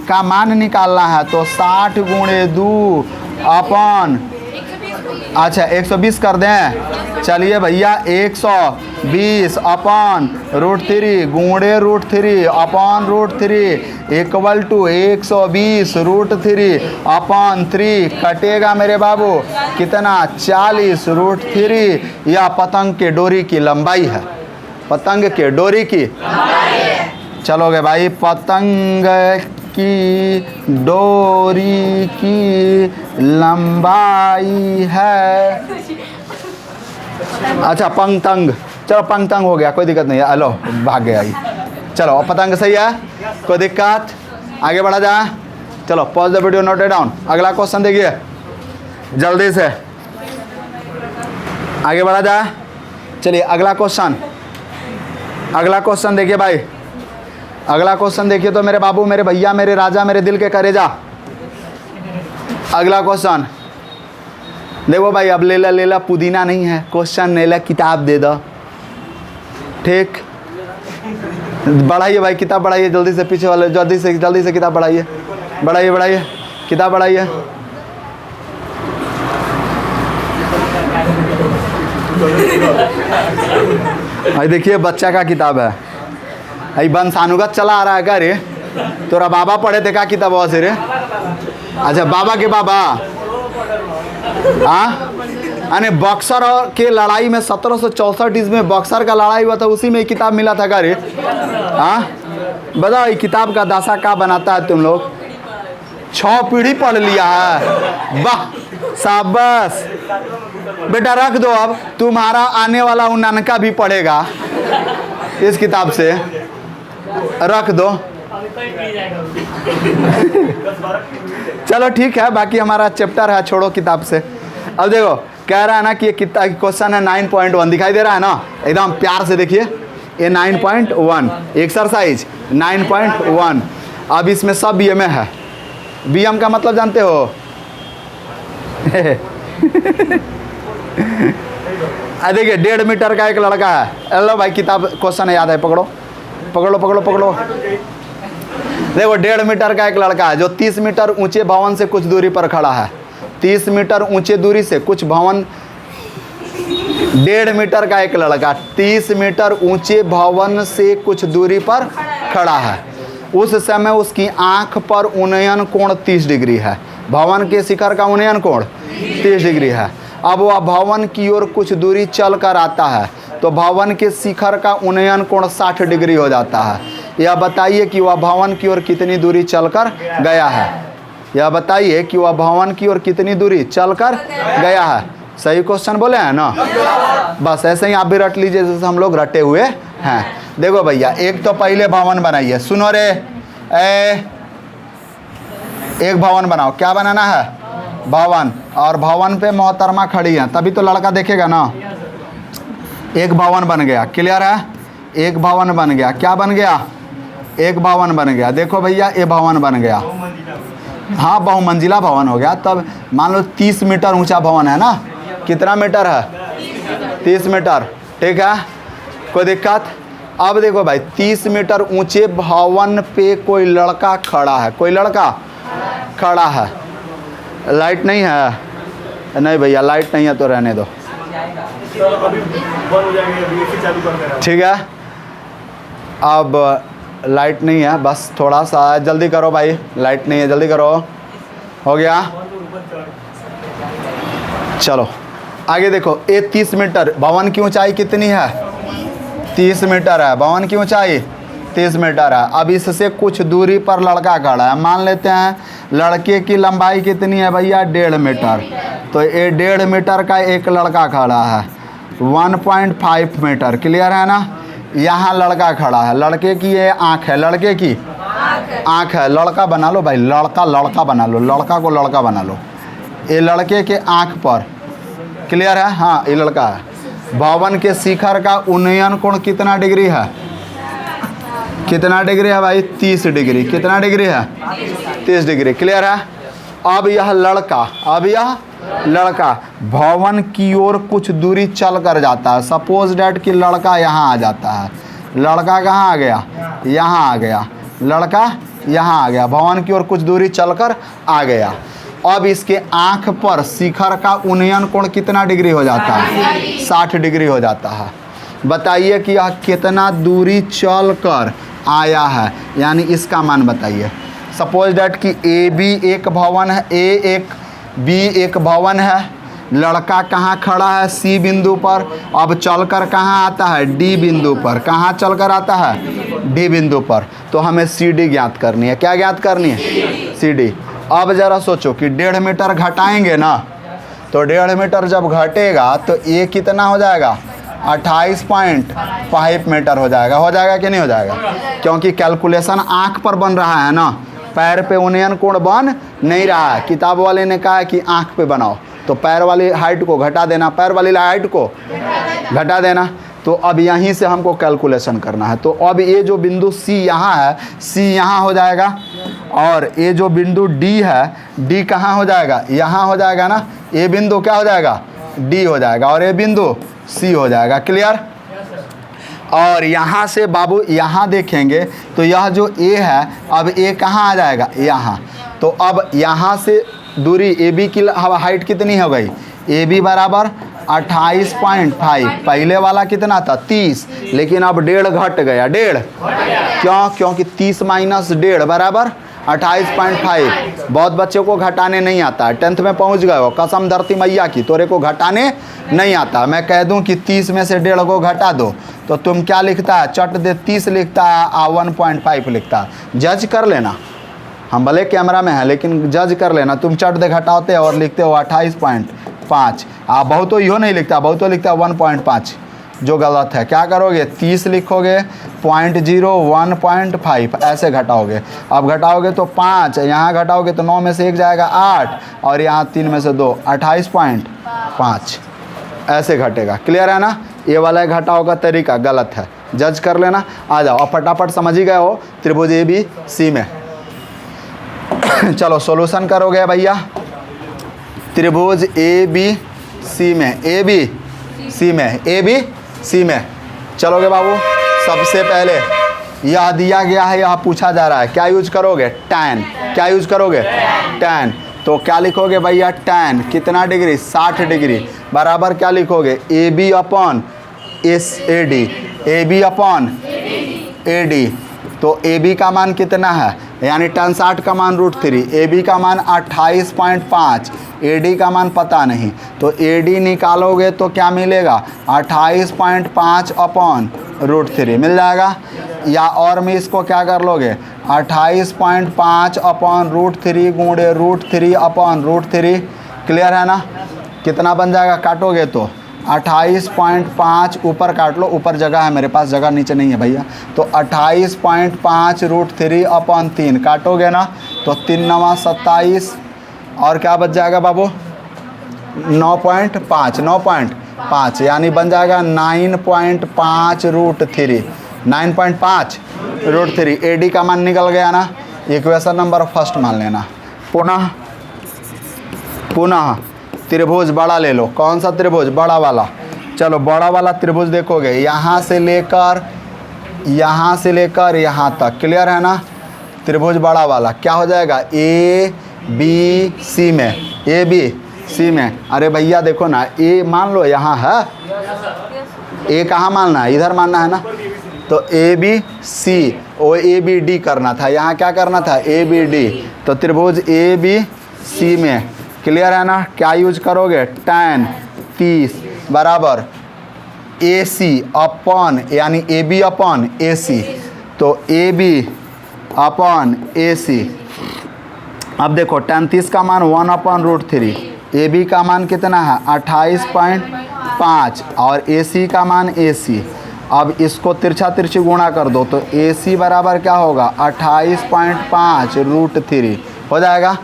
का मान निकालना है तो 60 गुणे 2 अपन, अच्छा 120 कर दें। चलिए भैया 120 अपन √3 गुणे √3 अपन √3 इक्वल टू 120 √3 अपन 3 कटेगा मेरे बाबू कितना 40 √3। यह पतंग के डोरी की लंबाई है, पतंग के डोरी की चलोगे भाई, पतंग की डोरी की लंबाई है, अच्छा पंगतंग, चलो पंगतंग हो गया, कोई दिक्कत नहीं है। हेलो भाग गया ये, चलो पतंग सही है, कोई दिक्कत, आगे बढ़ा जाए। चलो pause the video, note it down. अगला क्वेश्चन देखिए जल्दी से, आगे बढ़ा जाए। चलिए अगला क्वेश्चन, अगला क्वेश्चन देखिए भाई, अगला क्वेश्चन देखिए तो मेरे बाबू, मेरे भैया, मेरे राजा, मेरे दिल के करेजा। अगला क्वेश्चन देखो भाई, अब लेला लेला पुदीना नहीं है, क्वेश्चन लेला किताब दे दो, ठीक। बढ़ाइए भाई किताब बढ़ाइए, जल्दी से पीछे वाले जल्दी से किताब बढ़ाइए, बढ़ाइए बढ़ाइए किताब बढ़ाइए। भाई देखिए बच्चा का किताब है, आई बंसानुगत चला आ रहा है क्या रे? तोरा बाबा पढ़े थे क्या किताब से रे? अच्छा बाबा के बाबा, हाँ अने बक्सर और के लड़ाई में 1764 ईस्वी में बक्सर का लड़ाई हुआ था, उसी में किताब मिला था क्या रे? हाँ बताओ ये किताब का दासा क्या बनाता है तुम लोग? 6 पीढ़ी पढ़ लिया है, वाह शाबाश बेटा, रख दो, अब तुम्हारा आने वाला उन्नानका भी पढ़ेगा इस किताब से, रख दो। चलो ठीक है, बाकी हमारा चैप्टर है, छोड़ो किताब से। अब देखो कह रहा है ना कि ये किताब क्वेश्चन है 9.1, दिखाई दे रहा है ना, एकदम प्यार से देखिए, ये 9.1 एक्सरसाइज 9.1। अब इसमें सब BM है, BM का मतलब जानते हो? देखिए 1.5 मीटर का एक लड़का है, हेलो भाई किताब क्वेश्चन याद है, पकड़ो पकड़ो पकड़ो पकड़ो। देखो 1.5 मीटर का एक लड़का है जो 30 मीटर ऊंचे भवन से कुछ दूरी पर खड़ा है, 30 मीटर ऊंचे दूरी से कुछ भवन, 1.5 मीटर का एक लड़का 30 मीटर ऊंचे भवन से कुछ दूरी पर खड़ा है। उस समय उसकी आंख पर उन्नयन कोण 30 डिग्री है, भवन के शिखर का उन्नयन कोण 30 डिग्री है। अब वह भवन की ओर कुछ दूरी चल कर आता है तो भवन के शिखर का उन्नयन कोण 60 डिग्री हो जाता है। यह बताइए कि वह भवन की ओर कितनी दूरी चलकर गया है, यह बताइए कि वह भवन की ओर कितनी दूरी चलकर गया है। सही क्वेश्चन बोले हैं ना, बस ऐसे ही आप भी रट लीजिए जैसे हम लोग रटे हुए हैं। देखो भैया एक तो पहले भवन बनाइए, सुनो रे एक भवन बनाओ, क्या बनाना है? भवन, और भवन पे मोहतरमा खड़ी है तभी तो लड़का देखेगा ना। एक भवन बन गया, क्लियर है? एक भवन बन गया, क्या बन गया? एक भवन बन गया। देखो भैया ये भवन बन गया, हाँ बहुमंजिला भवन हो गया। तब मान लो 30 मीटर ऊंचा भवन है ना, कितना मीटर है? 30 मीटर, ठीक है, कोई दिक्कत? अब देखो भाई 30 मीटर ऊंचे भवन पे कोई लड़का खड़ा है, कोई लड़का खड़ा है। लाइट नहीं है? नहीं भैया लाइट नहीं है तो रहने दो, ठीक है। अब लाइट नहीं है, बस थोड़ा सा जल्दी करो भाई, लाइट नहीं है, जल्दी करो, हो गया। चलो आगे देखो, ये 30 मीटर, भवन की ऊंचाई कितनी है? 30 मीटर है, भवन की ऊंचाई 30 मीटर है। अब इससे कुछ दूरी पर लड़का खड़ा है, मान लेते हैं लड़के की लंबाई कितनी है भैया? 1.5 मीटर। तो ये 1.5 मीटर का एक लड़का खड़ा है, 1.5 मीटर, क्लियर है ना। यहाँ लड़का खड़ा है, लड़के की ये आँख है, लड़के की आँख है, लड़का बना लो भाई, लड़का बना लो, लड़का को लड़का बना लो। ये लड़के के आँख पर, क्लियर है, हाँ ये लड़का है। भवन के शिखर का उन्नयन कोण कितना डिग्री है? कितना डिग्री है भाई? 30 डिग्री। कितना डिग्री है? 30 डिग्री, क्लियर है। अब यह लड़का भवन की ओर कुछ दूरी चल कर जाता है। सपोज डैट कि लड़का यहाँ आ जाता है। लड़का कहाँ आ गया? यहाँ आ गया। लड़का यहाँ आ गया, भवन की ओर कुछ दूरी चलकर आ गया। अब इसके आँख पर शिखर का उन्नयन कोण कितना डिग्री हो जाता है? 60 डिग्री हो जाता है। बताइए कि यह कितना दूरी चल कर आया है, यानी इसका मान बताइए। सपोज डैट कि ए बी एक भवन है, बी एक भवन है। लड़का कहाँ खड़ा है? सी बिंदु पर। अब चलकर कहाँ आता है? डी बिंदु पर। कहाँ चलकर आता है? डी बिंदु पर। तो हमें सी डी ज्ञात करनी है। क्या ज्ञात करनी है? C D. अब ज़रा सोचो कि 1.5 मीटर घटाएंगे ना, तो 1.5 मीटर जब घटेगा तो ये कितना हो जाएगा? 28.5 मीटर हो जाएगा कि नहीं हो जाएगा? क्योंकि कैलकुलेशन आँख पर बन रहा है ना, पैर पे उन्नयन कोण बन नहीं रहा है। किताब वाले ने कहा है कि आँख पे बनाओ, तो पैर वाली हाइट को घटा देना, पैर वाली हाइट को घटा देना। तो अब यहीं से हमको कैलकुलेशन करना है। तो अब ये जो बिंदु सी यहाँ है, सी यहाँ हो जाएगा, और ये जो बिंदु डी है, डी कहाँ हो जाएगा? यहाँ हो जाएगा ना। ये बिंदु क्या हो जाएगा? डी हो जाएगा, और ये बिंदु सी हो जाएगा। क्लियर? और यहाँ से बाबू यहाँ देखेंगे तो यह जो ए है, अब ए कहाँ आ जाएगा? यहाँ। तो अब यहाँ से दूरी ए बी की हाइट कितनी हो गई? ए बी बराबर 28.5। पहले वाला कितना था? 30, लेकिन अब 1.5 घट गया। 1.5 क्यों? क्योंकि 30 माइनस 1.5 बराबर 28.5। बहुत बच्चों को घटाने नहीं आता है। 10th में पहुंच गए हो, कसम धरती मैया की, तोरे को घटाने नहीं आता। मैं कह दूं कि 30 में से 1.5 को घटा दो, तो तुम क्या लिखता है? चट दे 30 लिखता है, 1.5 लिखता है। जज कर लेना, हम भले कैमरा में हैं लेकिन जज कर लेना। तुम चट दे घटाते हो और लिखते हो 28.5। आप बहुत तो यो नहीं लिखता, बहुत तो लिखता 1.5, जो गलत है। क्या करोगे? 30 लिखोगे, 0.01.5 ऐसे घटाओगे। अब घटाओगे तो 5, यहाँ घटाओगे तो 9 में से 1 जाएगा 8, और यहाँ 3 में से 2, 28.5 ऐसे घटेगा। क्लियर है ना? ये वाला घटाओ का तरीका गलत है, जज कर लेना। आ जाओ, अब फटाफट समझ ही गए हो त्रिभुज ए बी सी में। चलो सॉल्यूशन करोगे भैया। त्रिभुज ए बी सी में, ए बी सी में, ए बी सी में चलोगे बाबू। सबसे पहले यह दिया गया है, यह पूछा जा रहा है, क्या यूज करोगे? टैन। क्या यूज करोगे? टैन। तो क्या लिखोगे भैया? टैन कितना डिग्री? 60 डिग्री बराबर क्या लिखोगे? A B upon S A D. A B upon A D. तो ए बी का मान कितना है? यानी tan 60 का मान √3, ए बी का मान 28.5, ए डी का मान पता नहीं, तो ए डी निकालोगे तो क्या मिलेगा? 28.5 अपॉन √3 मिल जाएगा। या और में इसको क्या कर लोगे? 28.5 अपॉन √3 गुणे √3 अपॉन √3। क्लियर है ना? कितना बन जाएगा? काटोगे तो 28.5 ऊपर काट लो, ऊपर जगह है मेरे पास, जगह नीचे नहीं है भैया। तो 28.5 √3 अपॉन 3 काटोगे ना, तो 3 9 27, और क्या बच जाएगा बाबू? 9.5 यानी बन जाएगा 9.5 √3। 9.5 √3। ए डी का मान निकल गया ना। इक्वेशन नंबर फर्स्ट मान लेना। पुनः त्रिभुज बड़ा ले लो। कौन सा त्रिभुज? बड़ा वाला। चलो बड़ा वाला त्रिभुज देखोगे, यहाँ से लेकर यहाँ तक। क्लियर है ना? त्रिभुज बड़ा वाला क्या हो जाएगा? ए बी सी में, ए बी सी में। अरे भैया देखो ना, ए मान लो यहाँ है, ए कहाँ मानना है? इधर मानना है ना। तो A B C, O A B D करना था, यहाँ क्या करना था? A B D. तो त्रिभुज ए बी सी में। क्लियर है ना? क्या यूज करोगे? tan 30 बराबर ए सी अपॉन, यानी ए बी अपॉन ए सी। तो ए बी अपॉन ए सी। अब देखो tan 30 का मान 1 अपॉन √3, ए बी का मान कितना है? 28.5, और ए सी का मान ए सी। अब इसको तिरछा तिरछी गुणा कर दो, तो ए सी बराबर क्या होगा? 28.5 √3 हो जाएगा।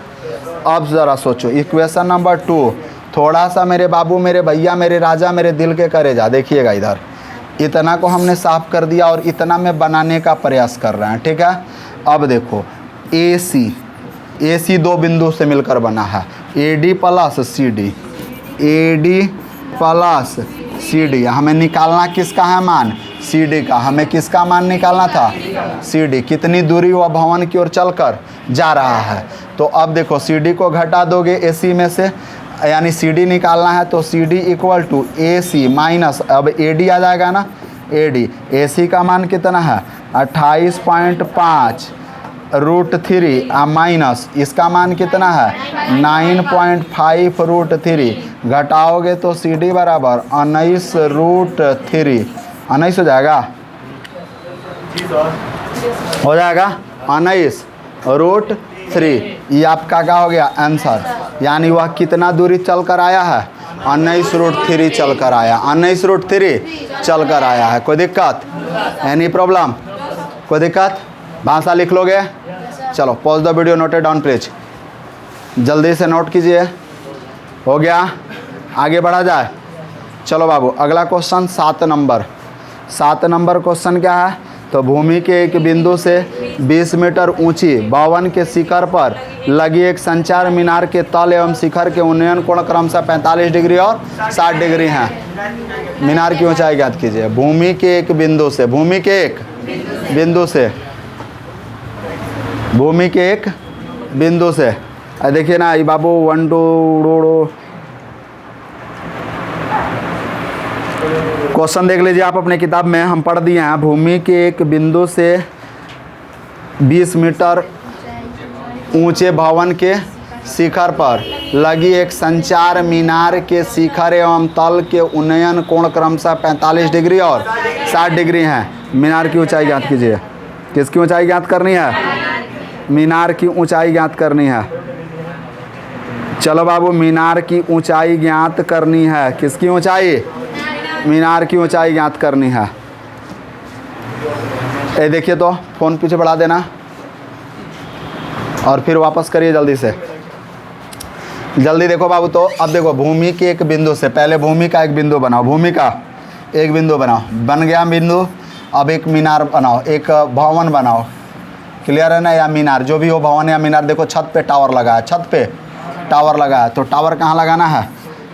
अब ज़रा सोचो इक्वेशन नंबर 2। थोड़ा सा मेरे बाबू, मेरे भैया, मेरे राजा, मेरे दिल के करेजा, देखिएगा इधर। इतना को हमने साफ कर दिया और इतना में बनाने का प्रयास कर रहे हैं, ठीक है। अब देखो ए सी ए सी दो बिंदु से मिलकर बना है, A D plus C D, A D plus C D. हमें निकालना किसका है मान, सी डी का। हमें किसका मान निकालना था, सी डी। कितनी दूरी वह भवन की ओर चलकर जा रहा है। तो अब देखो सी डी को घटा दोगे ए सी में से, यानी सी डी निकालना है, तो C D equal to A C minus, अब ए डी आ जाएगा ना, ए डी। ए सी का मान कितना है 28.5 √3 माइनस इसका मान कितना है 9.5 √3, घटाओगे तो सी डी बराबर 19 √3, 19 हो जाएगा, हो जाएगा 19 √3। ये आपका क्या हो गया आंसर, यानी वह कितना दूरी चल कर आया है 19 √3 चल कर आया, 19 √3 चल कर आया है। कोई दिक्कत, एनी प्रॉब्लम, कोई दिक्कत, भाषा लिख लोगे। चलो pause the video, note down please, जल्दी से नोट कीजिए। हो गया, आगे बढ़ा जाए। चलो बाबू अगला क्वेश्चन 7 नंबर। 7 नंबर क्वेश्चन क्या है, तो भूमि के एक बिंदु से 20 मीटर ऊंची भवन के शिखर पर लगी एक संचार मीनार के तल एवं शिखर के उन्नयन कोण क्रमशः 45 डिग्री और 60 डिग्री हैं। मीनार की ऊंचाई ज्ञात कीजिए। भूमि के एक बिंदु से, भूमि के एक बिंदु से, भूमि के एक बिंदु से, देखिए ना ये बाबू 1 2 क्वेश्चन देख लीजिए आप अपने किताब में, हम पढ़ दिए हैं। भूमि के एक बिंदु से 20 मीटर ऊंचे भवन के शिखर पर लगी एक संचार मीनार के शिखर एवं तल के उन्नयन कोण क्रमशः 45 डिग्री और 60 डिग्री हैं। मीनार की ऊंचाई ज्ञात कीजिए। किसकी ऊंचाई ज्ञात करनी है, मीनार की ऊंचाई ज्ञात करनी है। चलो बाबू मीनार की ऊंचाई ज्ञात करनी है। किसकी ऊंचाई, मीनार की ऊंचाई ज्ञात करनी है। ये देखिए तो फ़ोन पीछे बढ़ा देना और फिर वापस करिए जल्दी से, जल्दी देखो बाबू। तो अब देखो भूमि के एक बिंदु से, पहले भूमि का एक बिंदु बनाओ, भूमि का एक बिंदु बनाओ, बन गया बिंदु। अब एक मीनार बनाओ, एक भवन बनाओ, क्लियर है ना, या मीनार जो भी हो, भवन या मीनार। देखो छत पे टावर लगा है, छत पे टावर लगा है, तो टावर कहाँ लगाना है,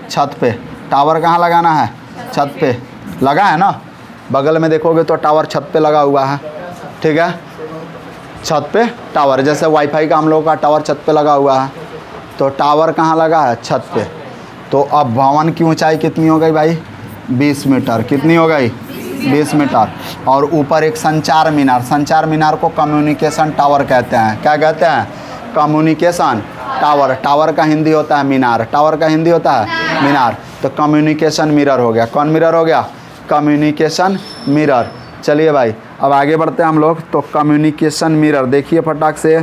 छत पे। टावर कहाँ लगाना है, छत पे लगा है ना, बगल में देखोगे तो टावर छत पे लगा हुआ है, ठीक है, छत पे टावर। जैसे वाईफाई का हम लोगों का टावर छत पे लगा हुआ है, तो टावर कहाँ लगा है, छत पे। तो अब भवन की ऊंचाई कितनी हो गई भाई, 20 मीटर। कितनी हो गई, 20 मीटर। और ऊपर एक संचार मीनार, संचार मीनार को कम्युनिकेशन टावर कहते हैं। क्या कहते हैं, कम्युनिकेशन टावर। टावर का हिंदी होता है मीनार, टावर का हिंदी होता है मीनार। तो कम्युनिकेशन मिरर हो गया। कौन मिरर हो गया, कम्युनिकेशन मिरर। चलिए भाई अब आगे बढ़ते हैं हम लोग। तो कम्युनिकेशन मिरर देखिए फटाक से,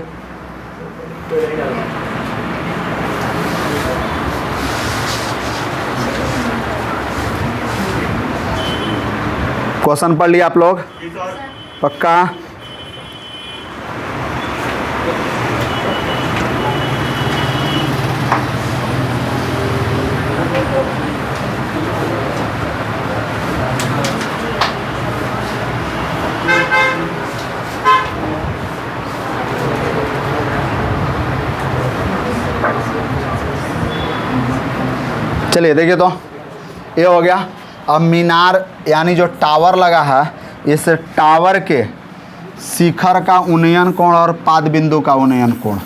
क्वेश्चन पढ़ लिया आप लोग पक्का। चलिए देखिए तो ये हो गया। अब मीनार यानी जो टावर लगा है, इस टावर के शिखर का उन्नयन कोण और पाद बिंदु का उन्नयन कोण,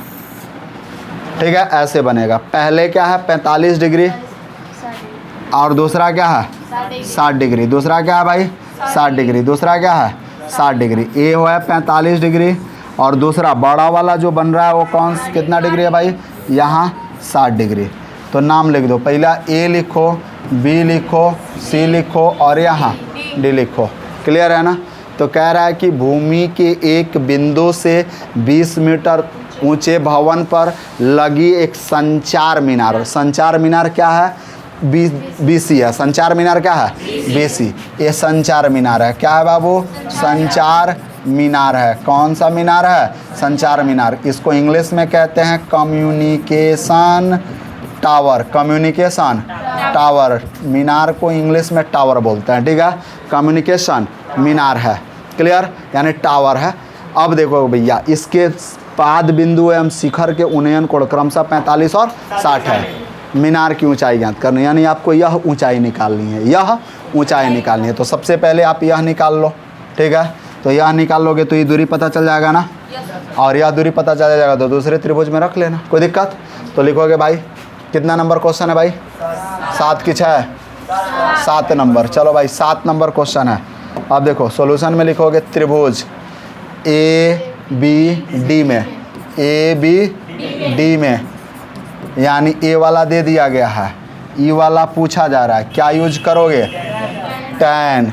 ठीक है, ऐसे बनेगा। पहले क्या है 45 डिग्री और दूसरा क्या है 60 डिग्री। दूसरा क्या है भाई 60 डिग्री। दूसरा क्या है 60 डिग्री। ए हुआ है 45 डिग्री और दूसरा बड़ा वाला जो बन रहा है वो कौन कितना डिग्री है भाई, यहाँ 60 डिग्री। तो नाम लिख दो, पहला ए लिखो, बी लिखो, सी लिखो और यहाँ डी लिखो। क्लियर है ना। तो कह रहा है कि भूमि के एक बिंदु से 20 मीटर ऊंचे भवन पर लगी एक संचार मीनार। संचार मीनार क्या है, बीसी है। संचार मीनार क्या है, बीसी। ये संचार मीनार है। क्या है बाबू, संचार मीनार है। कौन सा मीनार है, संचार मीनार। इसको इंग्लिश में कहते हैं कम्युनिकेशन टावर। कम्युनिकेशन टावर, मीनार को इंग्लिश में टावर बोलते हैं, ठीक है। कम्युनिकेशन मीनार है, क्लियर, यानी टावर है। अब देखो भैया इसके पाद बिंदु एवं शिखर के उन्नयन कोण क्रमशः 45 और 60 है। मीनार की ऊंचाई ज्ञात करनी, यानी आपको यह ऊंचाई निकालनी है, यह ऊंचाई निकालनी है। तो सबसे पहले आप यह निकाल लो, ठीक है। तो यह निकाल लोगे तो ये दूरी पता चल जाएगा ना, और यह दूरी पता चल जाएगा तो दूसरे त्रिभुज में रख लेना, कोई दिक्कत। तो लिखोगे भाई कितना नंबर क्वेश्चन है भाई, 7 की 6, 7 नंबर। चलो भाई 7 नंबर क्वेश्चन है। अब देखो सॉल्यूशन में लिखोगे त्रिभुज ए बी डी में, ए बी डी में, यानी ए वाला दे दिया गया है, ई वाला पूछा जा रहा है, क्या यूज करोगे, tan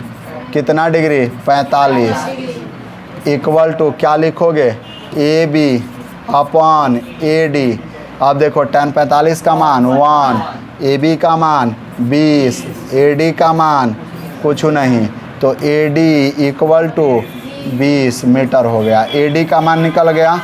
कितना डिग्री 45 इक्वल टू क्या लिखोगे, A B upon A D. अब देखो tan 45 का मान 1, ए बी का मान 20, ए डी का मान कुछ नहीं, तो A D equal to 20 metre हो गया। ए डी का मान निकल गया।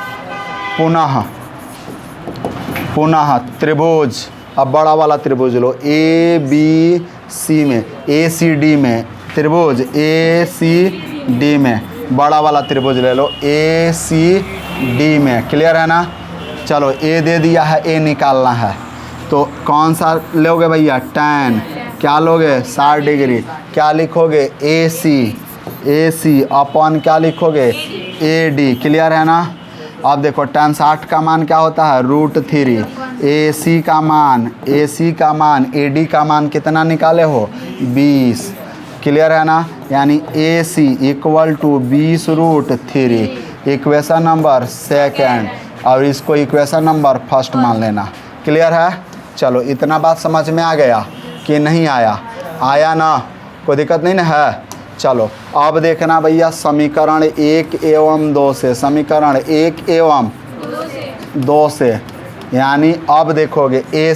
पुनः त्रिभुज, अब बड़ा वाला त्रिभुज लो, ए बी सी में, ए सी डी में, त्रिभुज ए सी डी में बड़ा वाला त्रिभुज ले लो, ए सी डी में। क्लियर है ना। चलो ए दे दिया है, ए निकालना है, तो कौन सा लोगे भैया, tan क्या लोगे 60 डिग्री, क्या लिखोगे ए सी अपॉन क्या लिखोगे ए डी। क्लियर है ना। अब देखो tan 60 का मान क्या होता है √3, ए सी का मान ए डी का मान कितना निकाले हो 20। क्लियर है ना। यानी A C equal to 20√3, equation number second, और इसको इक्वेशन नंबर फर्स्ट मान लेना। क्लियर है। चलो इतना बात समझ में आ गया कि नहीं आया, आया ना, कोई दिक्कत नहीं ना है। चलो अब देखना भैया समीकरण 1 एवं 2 से, समीकरण 1 एवं 2 से, यानी अब देखोगे ए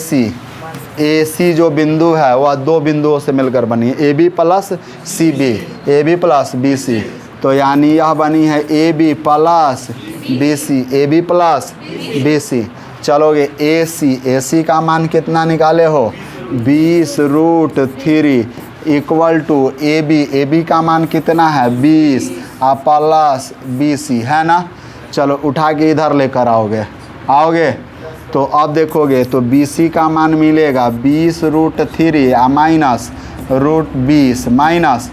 सी जो बिंदु है वह 2 बिंदुओं से मिलकर बनी है, A B plus C B, A B plus B C. तो यानी यह बनी है A B plus B C, A B plus B C. चलोगे ए सी का मान कितना निकाले हो 20√3 इक्वल टू ए बी का मान कितना है 20 प्लस बी सी, है ना। चलो उठा के इधर लेकर आओगे तो अब देखोगे तो बी सी का मान मिलेगा 20√3 माइनस √20 माइनस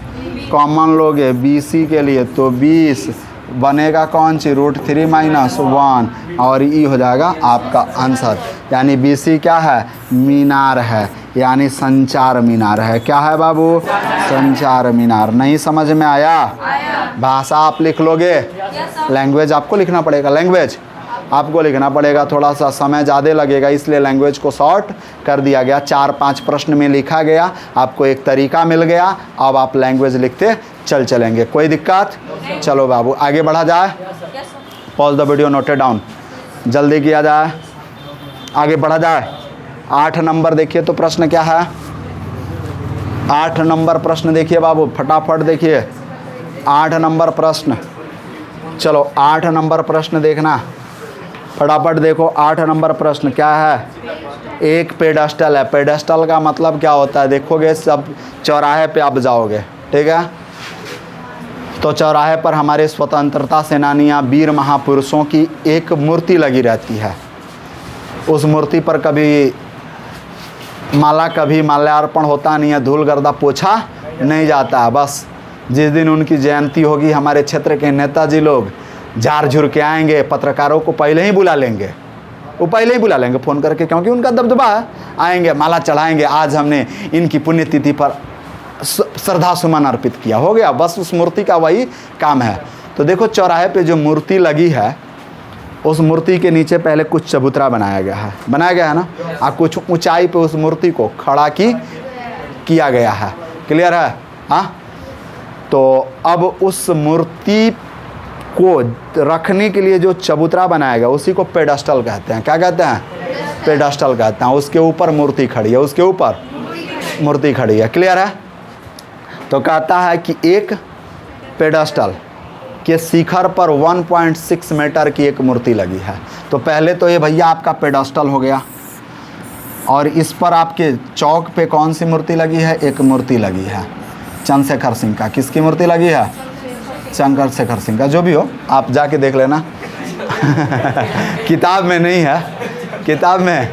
कॉमन लोगे बी सी के लिए तो 20 बनेगा कौन सी √3 माइनस 1, और ई हो जाएगा आपका आंसर। यानी बी सी क्या है, मीनार है, यानी संचार मीनार है। क्या है बाबू, संचार मीनार। नहीं समझ में आया। भाषा आप लिख लोगे, लैंग्वेज आपको लिखना पड़ेगा, लैंग्वेज आपको लिखना पड़ेगा, थोड़ा सा समय ज़्यादा लगेगा, इसलिए लैंग्वेज को शॉर्ट कर दिया गया। 4-5 प्रश्न में लिखा गया, आपको एक तरीका मिल गया, अब आप लैंग्वेज लिखते चलेंगे, कोई दिक्कत। चलो बाबू आगे बढ़ा जाए, pause the video, note down, जल्दी किया जाए, आगे बढ़ा जाए। 8 नंबर देखिए तो प्रश्न क्या है, 8 नंबर प्रश्न देखिए बाबू, फटाफट देखिए 8 नंबर प्रश्न। चलो 8 नंबर प्रश्न देखना, फटाफट देखो। 8 नंबर प्रश्न क्या है, एक पेडेस्टल है। पेडेस्टल का मतलब क्या होता है, देखोगे सब चौराहे पे आप जाओगे, ठीक है। तो चौराहे पर हमारे स्वतंत्रता सेनानियां, वीर महापुरुषों की एक मूर्ति लगी रहती है। उस मूर्ति पर कभी माल्यार्पण होता नहीं है, धूल गर्दा पोछा नहीं जाता है। बस जिस दिन उनकी जयंती होगी, हमारे क्षेत्र के नेताजी लोग झार झुर के आएंगे, पत्रकारों को पहले ही बुला लेंगे, वो पहले ही बुला लेंगे फ़ोन करके, क्योंकि उनका दबदबा है। आएंगे, माला चढ़ाएंगे, आज हमने इनकी पुण्यतिथि पर श्रद्धा सुमन अर्पित किया, हो गया। बस उस मूर्ति का वही काम है। तो देखो चौराहे पे जो मूर्ति लगी है, उस मूर्ति के नीचे पहले कुछ चबूतरा बनाया गया है ना, और कुछ ऊंचाई पे उस मूर्ति को खड़ा किया गया है। क्लियर है। हाँ, तो अब उस मूर्ति को रखने के लिए जो चबूतरा बनाया गया उसी को पेडेस्टल कहते हैं। क्या कहते हैं, पेडेस्टल कहते हैं। उसके ऊपर मूर्ति खड़ी है, उसके ऊपर मूर्ति खड़ी है। क्लियर है। तो कहता है कि एक पेडेस्टल के शिखर पर 1.6 मीटर की एक मूर्ति लगी है। तो पहले तो ये भैया आपका पेडेस्टल हो गया, और इस पर आपके चौक पे कौन सी मूर्ति लगी है, एक मूर्ति लगी है चंद्रशेखर सिंह का। किसकी मूर्ति लगी है, चंद्रशेखर सिंह का, जो भी हो आप जाके देख लेना। किताब में नहीं है, किताब में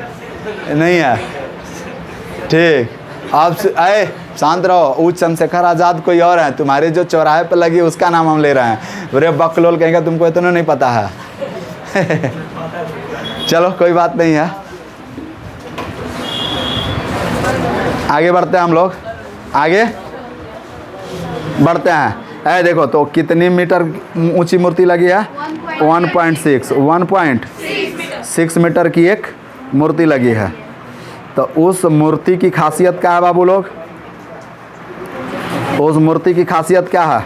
नहीं है। ठीक, आप आए शांत रहो। उच्च चंद्रशेखर आज़ाद कोई और है, तुम्हारे जो चौराहे पर लगी उसका नाम हम ले रहे हैं। बुरे बकलोल कहेंगे तुमको इतना नहीं पता है। चलो कोई बात नहीं है, आगे बढ़ते हैं हम लोग, आगे बढ़ते हैं। ऐ देखो तो कितनी मीटर ऊंची मूर्ति लगी है? 1.6 मीटर की एक मूर्ति लगी है। तो उस मूर्ति की खासियत क्या है बाबू लोग? उस मूर्ति की खासियत क्या है?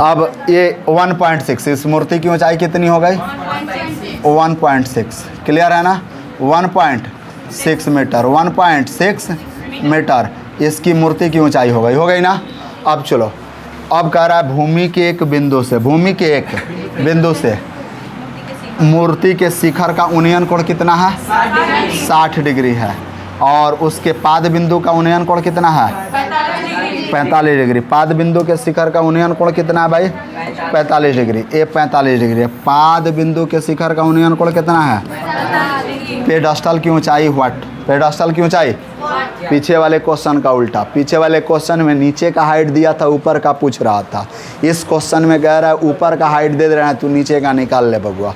अब ये 1.6, इस मूर्ति की ऊंचाई कितनी हो गई? 1.6, क्लियर है ना? 1.6 मीटर, 1.6 मीटर इसकी मूर्ति की ऊंचाई हो गई ना? अब चलो, अब कह रहा है भूमि के एक बिंदु से, भूमि के एक बिंदु से मूर्ति के शिखर का उन्नयन कोण कितना है? 60 डिग्री है। और उसके पाद बिंदु का उन्नयन कोण कितना है? 45 डिग्री। पाद बिंदु के शिखर का उन्नयन कोण कितना है भाई? 45 डिग्री। ये 45 डिग्री है। पाद बिंदु के शिखर का उन्नयन कोण कितना है? पेडस्टल की ऊंचाई व्हाट? पेडस्टल की ऊंचाई पीछे वाले क्वेश्चन का उल्टा। पीछे वाले क्वेश्चन में नीचे का हाइट दिया था, ऊपर का पूछ रहा था। इस क्वेश्चन में कह रहा है ऊपर का हाइट दे रहे हैं, तू नीचे का निकाल ले बबुआ।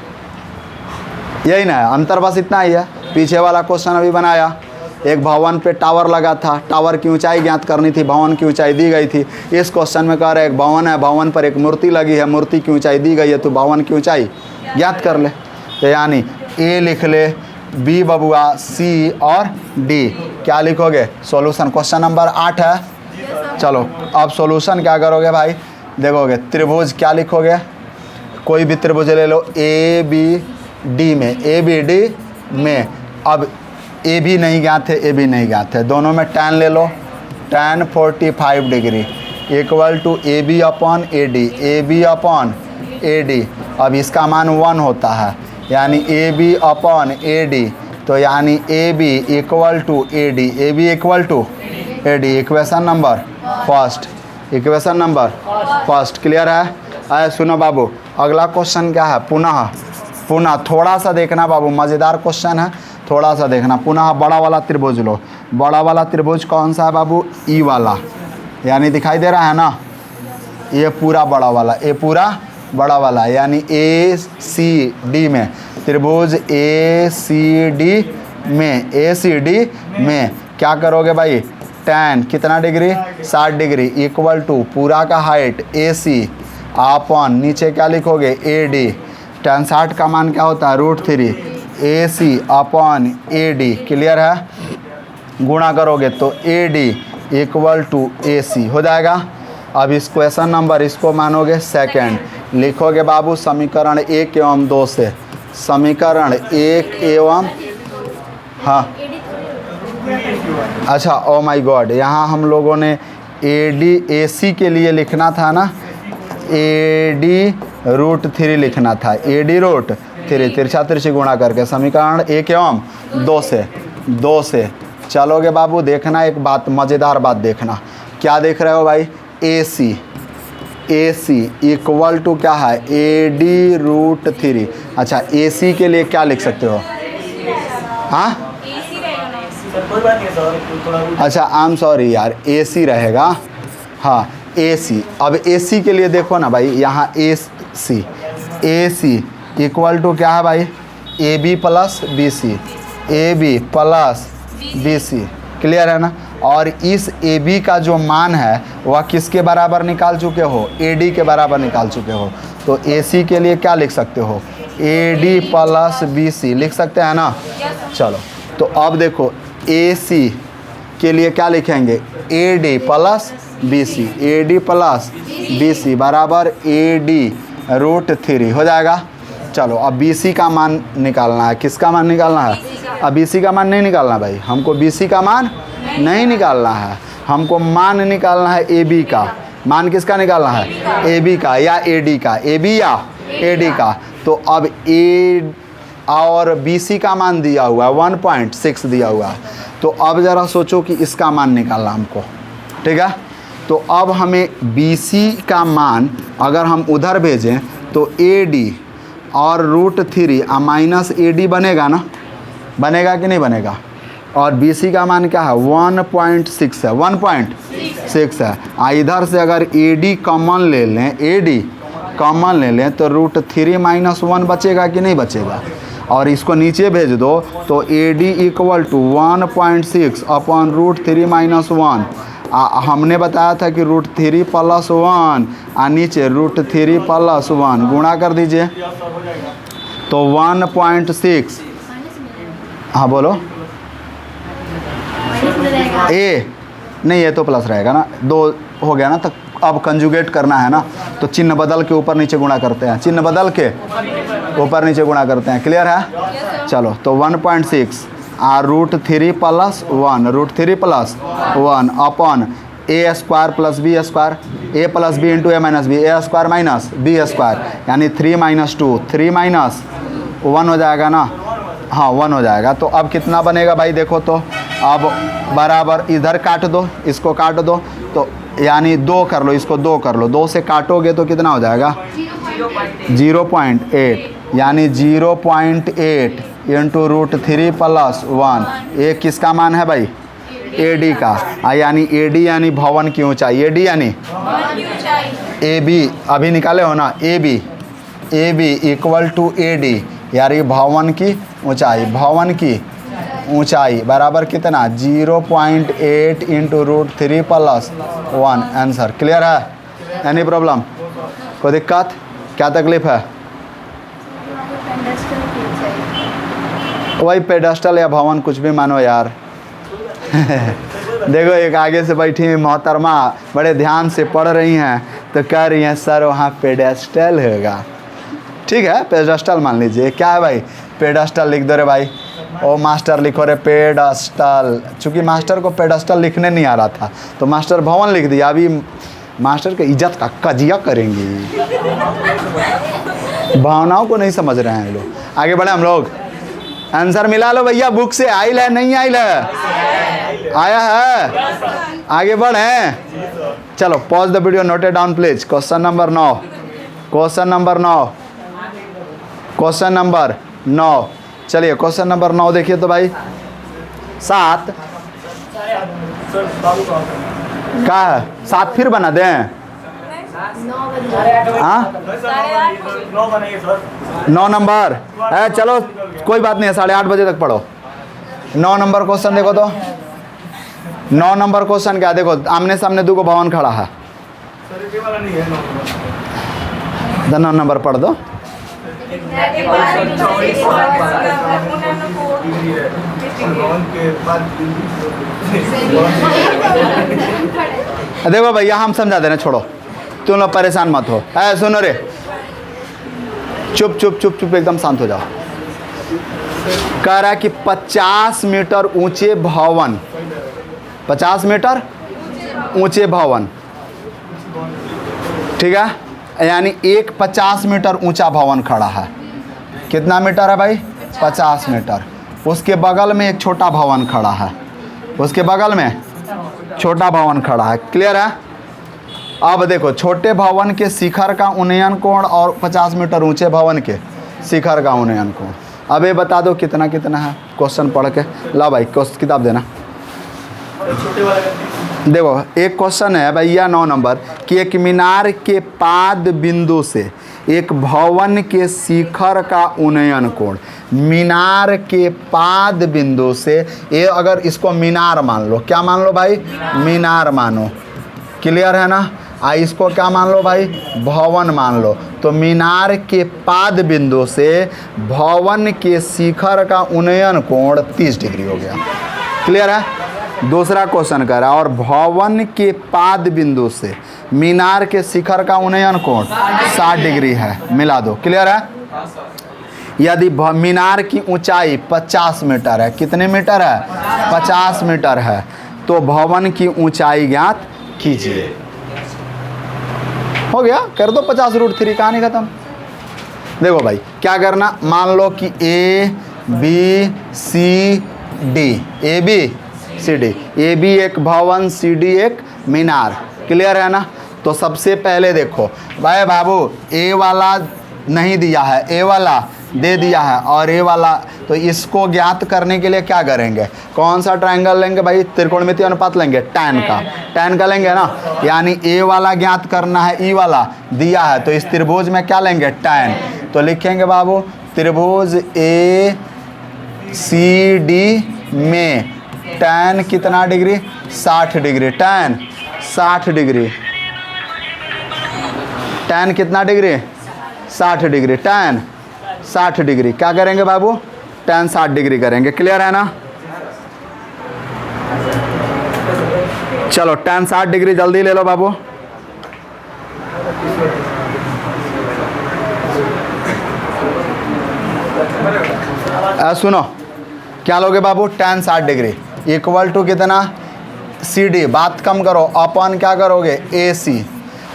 यही ना है, अंतर बस इतना ही है। पीछे वाला क्वेश्चन अभी बनाया, एक भवन पे टावर लगा था, टावर की ऊंचाई ज्ञात करनी थी, भवन की ऊंचाई दी गई थी। इस क्वेश्चन में कह रहा है एक भवन है, भवन पर एक मूर्ति लगी है, मूर्ति की ऊंचाई दी गई है, तो भवन की ऊंचाई ज्ञात कर ले। तो यानी ए लिख ले, बी बबुआ, सी और डी। क्या लिखोगे? सॉल्यूशन। क्वेश्चन नंबर 8 है। चलो अब सॉल्यूशन क्या करोगे भाई? देखोगे त्रिभुज, क्या लिखोगे? कोई भी त्रिभुज ले लो, ए बी डी में, ए बी डी में। अब ए भी नहीं ज्ञात है, ए भी नहीं ज्ञात है, दोनों में tan ले लो। tan 45 degree equal to A B upon A D, A B upon A D. अब इसका मान 1 होता है, यानी A B upon A D. तो यानी A B equal to A D, A B equal to A D. Equation number first, equation number first. Clear है? आए सुनो बाबू, अगला क्वेश्चन क्या है? पुनः थोड़ा सा देखना बाबू, मज़ेदार क्वेश्चन है, थोड़ा सा देखना। पुनः बड़ा वाला त्रिभुज लो। बड़ा वाला त्रिभुज कौन सा है बाबू? ई वाला, यानी दिखाई दे रहा है ना, ये पूरा बड़ा वाला, ये पूरा बड़ा वाला, यानी ए सी डी में, त्रिभुज ए सी डी में, ए सी डी में क्या करोगे भाई? tan कितना डिग्री? 60 डिग्री इक्वल टू पूरा का हाइट ए सी अपॉन नीचे क्या लिखोगे? A D. tan 60 का मान क्या होता है? √3 ए सी अपॉन ए डी। क्लियर है? गुणा करोगे तो A D equal to A C हो जाएगा। अब इस क्वेश्चन नंबर, इसको मानोगे सेकंड, लिखोगे बाबू समीकरण 1 एवं 2 से, समीकरण 1 एवं, हाँ अच्छा, ओ माय गॉड, यहाँ हम लोगों ने ए डी ए सी के लिए लिखना था ना, ए डी √3 लिखना था, ए डी √3, तिरछा तिरछी गुणा करके समीकरण 1 एवं 2 से चलोगे बाबू। देखना एक बात, मज़ेदार बात देखना। क्या देख रहे हो भाई? ए सी इक्वल टू क्या है? A D √3। अच्छा, ए सी के लिए क्या लिख सकते हो? हाँ अच्छा, आई एम सॉरी यार, ए सी रहेगा। हाँ ए सी। अब ए सी के लिए देखो ना भाई, यहाँ ए सी इक्वल टू क्या है भाई? A B plus B C, A B plus B C. Clear है ना? और इस ए बी का जो मान है वह किसके बराबर निकाल चुके हो? ए डी के बराबर निकाल चुके हो। तो ए सी के लिए क्या लिख सकते हो? A D plus B C लिख सकते हैं ना? चलो तो अब देखो, ए सी के लिए क्या लिखेंगे? A D plus B C, A D plus B C बराबर ए डी √3 हो जाएगा। चलो अब बी सी का मान निकालना है। किसका मान निकालना है? अब बी सी का मान नहीं निकालना भाई, हमको बी सी का मान नहीं निकालना है, हमको मान निकालना है ए बी का। मान किसका निकालना है? ए बी का या ए डी का, ए बी या ए डी का। तो अब ए और बी सी का मान दिया हुआ है 1.6 दिया हुआ है। तो अब ज़रा सोचो कि इसका मान निकालना हमको, ठीक है? तो अब हमें बी सी का मान अगर हम उधर भेजें तो AD और √3 माइनस AD बनेगा ना, बनेगा कि नहीं बनेगा। और BC का मान क्या है 1.6 है, 1.6 है। इधर से अगर AD कॉमन ले लें, AD कॉमन ले लें तो √3 - 1 बचेगा कि नहीं बचेगा। और इसको नीचे भेज दो तो AD = 1.6 अपॉन √3 - 1। हमने बताया था कि √3 + 1 और नीचे √3 + 1 गुणा कर दीजिए तो 1.6। हाँ बोलो नहीं, ये तो प्लस रहेगा ना, 2 हो गया ना। तो अब कंजुगेट करना है ना, तो चिन्ह बदल के ऊपर नीचे गुणा करते हैं, चिन्ह बदल के ऊपर नीचे गुणा करते हैं। क्लियर है? चलो तो 1.6 और √3 + 1, √3 + 1 upon A² + B², A + B × A - B, A² - B², यानी 3 - 2, 3 - 1 हो जाएगा ना। हाँ 1 हो जाएगा। तो अब कितना बनेगा भाई देखो तो, अब बराबर इधर काट दो, इसको काट दो तो यानी 2 कर लो, इसको 2 कर लो, 2 से काटोगे तो कितना हो जाएगा 0.8, यानी 0.8 × √3 + 1। ये किसका मान है भाई AD का। यानी AD यानी भवन की ऊंचाई, AD यानी AB अभी निकाले हो ना, AB = AD यानी भवन की ऊंचाई, भवन की ऊंचाई बराबर कितना 0.8 × √3 + 1। आंसर क्लियर है? एनी प्रॉब्लम, कोई दिक्कत, क्या तकलीफ है? वही पेडेस्टल या भवन कुछ भी मानो यार। देखो एक आगे से बैठी हुई मोहतरमा बड़े ध्यान से पढ़ रही हैं तो कह रही हैं सर वहाँ पेडेस्टल होगा। ठीक है पेडेस्टल मान लीजिए। क्या है भाई पेडेस्टल लिख दो रे भाई। ओ मास्टर लिखो रे पेडेस्टल, चूँकि मास्टर को पेडेस्टल लिखने नहीं आ रहा था तो मास्टर भवन लिख दिया। अभी मास्टर की इज्जत का कजिया करेंगे, भावनाओं को नहीं समझ रहे हैं लोग। आगे बढ़े हम लोग। आंसर मिला लो भैया बुक से, आइल है नहीं आइल है? आया है? आगे बढ़े। चलो pause the video, note it down please. Question number 9, question number 9, question number 9। चलिए क्वेश्चन नंबर 9 देखिए तो भाई 7 क्या है 7 फिर बना दें? हाँ 9 नंबर है, चलो कोई बात नहीं है, 8:30 बजे तक पढ़ो। 9 नंबर क्वेश्चन देखो तो, 9 नंबर क्वेश्चन क्या देखो, आमने सामने 2 भवन खड़ा है। 9 नंबर पढ़ दो। देखो भैया हम समझा देना, छोड़ो तुम लोग परेशान मत हो। सुनो रे, चुप चुप चुप चुप एकदम शांत हो जाओ। कह रहा है कि 50 मीटर ऊंचे भवन, 50 मीटर ऊंचे भवन, ठीक है, यानी एक 50 मीटर ऊंचा भवन खड़ा है। कितना मीटर है भाई 50 मीटर। उसके बगल में एक छोटा भवन खड़ा है, उसके बगल में छोटा भवन खड़ा है। क्लियर है? अब देखो छोटे भवन के शिखर का उन्नयन कोण और 50 मीटर ऊंचे भवन के शिखर का उन्नयन कोण, अब ये बता दो कितना कितना है। क्वेश्चन पढ़ के ला भाई, क्वेश्चन किताब देना। देखो एक क्वेश्चन है भैया 9 नंबर कि एक मीनार के पाद बिंदु से एक भवन के शिखर का उन्नयन कोण, मीनार के पाद बिंदु से, ये अगर इसको मीनार मान लो, क्या मान लो भाई मीनार मानो। क्लियर है ना? इसको क्या मान लो भाई भवन मान लो। तो मीनार के पाद बिंदु से भवन के शिखर का उन्नयन कोण 30 डिग्री हो गया। क्लियर है? दूसरा क्वेश्चन कर रहा है और भवन के पाद बिंदु से मीनार के शिखर का उन्नयन कोण 60 डिग्री है, मिला दो। क्लियर है? यदि मीनार की ऊंचाई 50 मीटर है, कितने मीटर है 50 मीटर है, तो भवन की ऊंचाई ज्ञात कीजिए। हो गया, कर दो 50√3, कहानी खत्म। देखो भाई क्या करना, मान लो कि A B C D, A B C D, A B एक भवन, C D एक मीनार। क्लियर है ना? तो सबसे पहले देखो भाई बाबू A वाला नहीं दिया है, ए वाला दे दिया है और ए वाला, तो इसको ज्ञात करने के लिए क्या करेंगे, कौन सा ट्रायंगल लेंगे भाई, त्रिकोणमितीय अनुपात लेंगे, tan का लेंगे ना, यानी ए वाला ज्ञात करना है, ई वाला दिया है, तो इस त्रिभुज में क्या लेंगे, tan। तो लिखेंगे बाबू त्रिभुज ए सी डी में tan कितना degree, 60 degree, tan 60 degree, tan कितना डिग्री, 60 डिग्री, tan 60 डिग्री, क्या करेंगे बाबू, tan 60 डिग्री करेंगे, क्लियर है ना। चलो tan 60 डिग्री जल्दी ले लो बाबू। सुनो क्या लोगे बाबू, tan 60 डिग्री इक्वल टू कितना, सी डी, बात कम करो, अपन क्या करोगे, ए सी,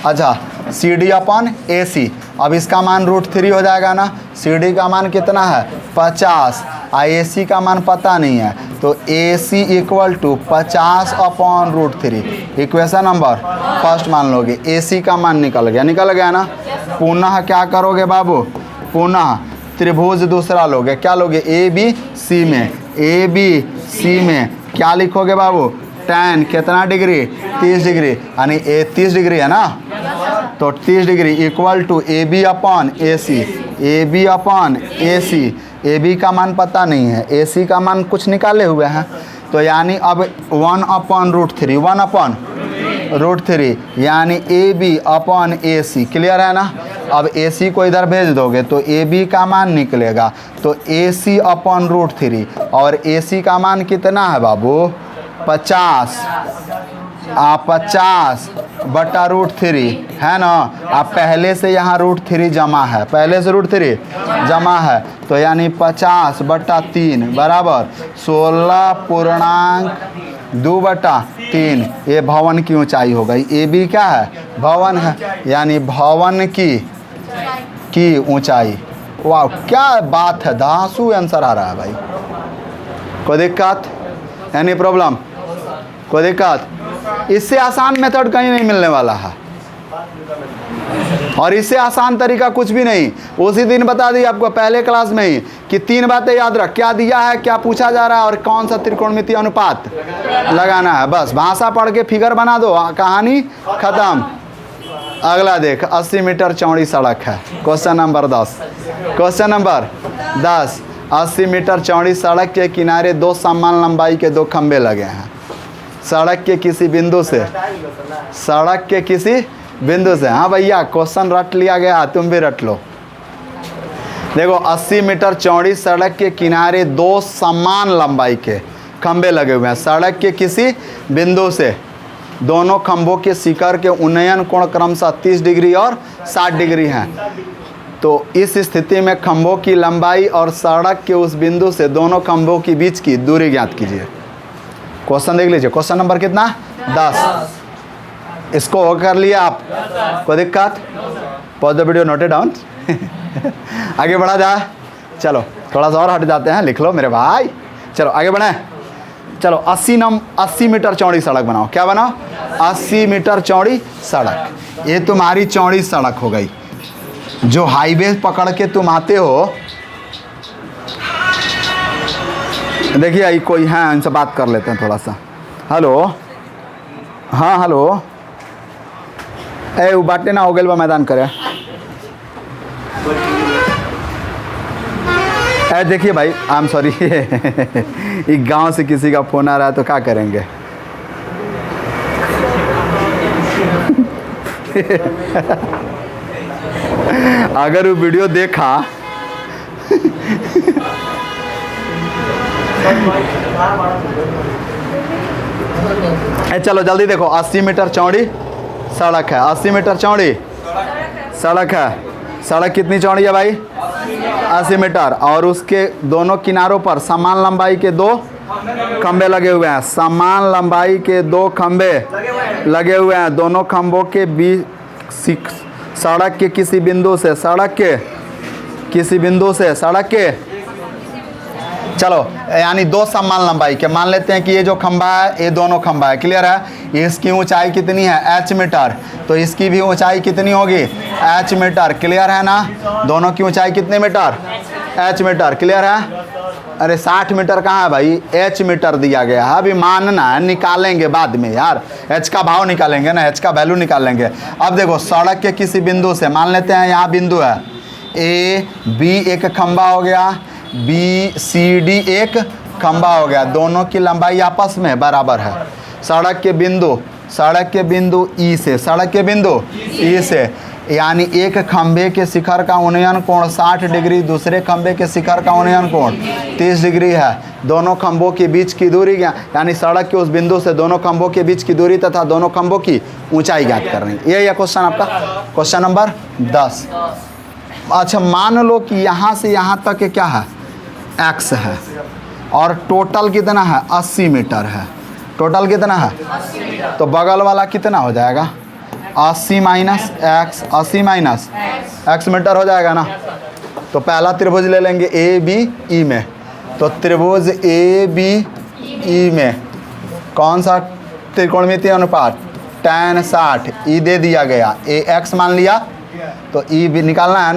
अच्छा सी डी अपन ए सी, अब इसका मान √3 हो जाएगा ना, सी डी का मान कितना है 50, ए सी का मान पता नहीं है, तो A C equal to 50 upon √3, equation number first मान लोगे, ए सी का मान निकल गया ना। पुनः क्या करोगे बाबू, पुनः त्रिभुज दूसरा लोगे, क्या लोगे, ए बी सी में, ए बी सी में क्या लिखोगे बाबू, tan कितना डिग्री, 30 डिग्री, यानी ए 30 डिग्री है ना, तो 30 degree equal to A B upon A C, A B upon A C, A B का मान पता नहीं है, ए सी का मान कुछ निकाले हुए हैं, तो यानी अब 1 अपॉन √3, 1 अपॉन √3, यानी A B upon A C, clear है ना। अब ए सी को इधर भेज दोगे तो ए बी का मान निकलेगा, तो ए सी अपॉन √3, और ए सी का मान कितना है बाबू, 50, 50 बटा √3 है ना। अब पहले से यहाँ √3 जमा है, पहले से √3 जमा है, तो यानी 50 बटा 3 बराबर 16.2/3, ये भवन की ऊंचाई हो गई, ए बी क्या है, भवन है, यानी भवन की ऊंचाई। वाह क्या बात है, धांसू आंसर आ रहा है भाई, कोई दिक्कत, एनी प्रॉब्लम, कोई दिक्कत, इससे आसान मेथड कहीं नहीं मिलने वाला है, और इससे आसान तरीका कुछ भी नहीं। उसी दिन बता दी आपको पहले क्लास में ही कि 3 बातें याद रख, क्या दिया है, क्या पूछा जा रहा है, और कौन सा त्रिकोणमितीय अनुपात लगाना है, बस भाषा पढ़ के फिगर बना दो, कहानी खत्म। अगला देख, 80 मीटर चौड़ी सड़क है, question number 10, question number 10, 80 metre चौड़ी सड़क के किनारे 2 समान लंबाई के 2 खंबे लगे हैं, सड़क के किसी बिंदु से, सड़क के किसी बिंदु से, हाँ भैया क्वेश्चन रट लिया गया, तुम भी रट लो। देखो 80 मीटर चौड़ी सड़क के किनारे 2 समान लंबाई के खंबे लगे हुए हैं, सड़क के किसी बिंदु से, दोनों खंभों के शिखर के उन्नयन कोण क्रमशः 30 डिग्री और 60 डिग्री हैं। तो इस स्थिति में खंभों की लंबाई और सड़क के उस बिंदु से दोनों खंभों के बीच की दूरी ज्ञात कीजिए। क्वेश्चन देख लीजिए, क्वेश्चन नंबर कितना, 10, इसको हो कर लिया आप, कोई दिक्कत, pause the video, note it down. आगे बढ़ा जाए, चलो थोड़ा सा और हट जाते हैं, लिख लो मेरे भाई, चलो आगे बढ़े। चलो 80 मीटर चौड़ी सड़क बनाओ, क्या बनाओ, 80 मीटर चौड़ी सड़क, ये तुम्हारी चौड़ी सड़क हो गई, जो हाईवे पकड़ के तुम आते हो। देखिए आई कोई है, इनसे बात कर लेते हैं थोड़ा सा। हेलो, हाँ हेलो, ए वो बाटे ना हो गए बा मैदान करे। ए देखिए भाई, आई एम सॉरी, एक गांव से किसी का फोन आ रहा है, तो क्या करेंगे। अगर वो वीडियो देखा चलो जल्दी देखो, 80 मीटर चौड़ी सड़क है, 80 मीटर चौड़ी सड़क है, सड़क कितनी चौड़ी है भाई, 80 मीटर, और उसके दोनों किनारों पर समान लंबाई के 2 खंबे लगे हुए हैं, समान लंबाई के 2 खंबे लगे हुए हैं, दोनों खंभों के बीच सड़क के किसी बिंदु से, सड़क के किसी बिंदु से, सड़क के, चलो, यानी दो समान लंबाई के मान लेते हैं कि ये जो खंभा है ये दोनों खंभा है, क्लियर है। इसकी ऊंचाई कितनी है, h मीटर, तो इसकी भी ऊंचाई कितनी होगी, h मीटर, क्लियर है ना। दोनों की ऊंचाई कितने मीटर, h मीटर, क्लियर है। अरे 60 मीटर कहाँ है भाई, h मीटर दिया गया है, अभी मानना है, निकालेंगे बाद में यार, h का भाव निकालेंगे ना, h का वैल्यू निकालेंगे। अब देखो सड़क के किसी बिंदु से, मान लेते हैं यहाँ बिंदु है ए बी, एक खंभा हो गया, बी सी डी एक खंभा हो गया, दोनों की लंबाई आपस में बराबर है। सड़क के बिंदु ई से, सड़क के बिंदु ई से, यानी एक खंभे के शिखर का उन्नयन कोण 60 डिग्री, दूसरे खंभे के शिखर का उन्नयन कोण 30 डिग्री है। दोनों खंभों के बीच की दूरी क्या, यानी सड़क के उस बिंदु से दोनों खंभों के बीच की दूरी तथा दोनों खंभों की ऊंचाई ज्ञात करनी। यही है क्वेश्चन आपका, क्वेश्चन नंबर 10। अच्छा, मान लो कि यहाँ से यहाँ तक क्या है, x है, और टोटल कितना है, 80 मीटर है। टोटल कितना है, तो बगल वाला कितना हो जाएगा, 80 minus X, 80 minus X metre हो जाएगा ना। तो पहला त्रिभुज ले लेंगे ए बी ई में, तो त्रिभुज ए बी ई में कौन सा त्रिकोणमितीय अनुपात, tan 60, ई दे दिया गया, ए एक्स मान लिया, तो ई भी निकालना है ना।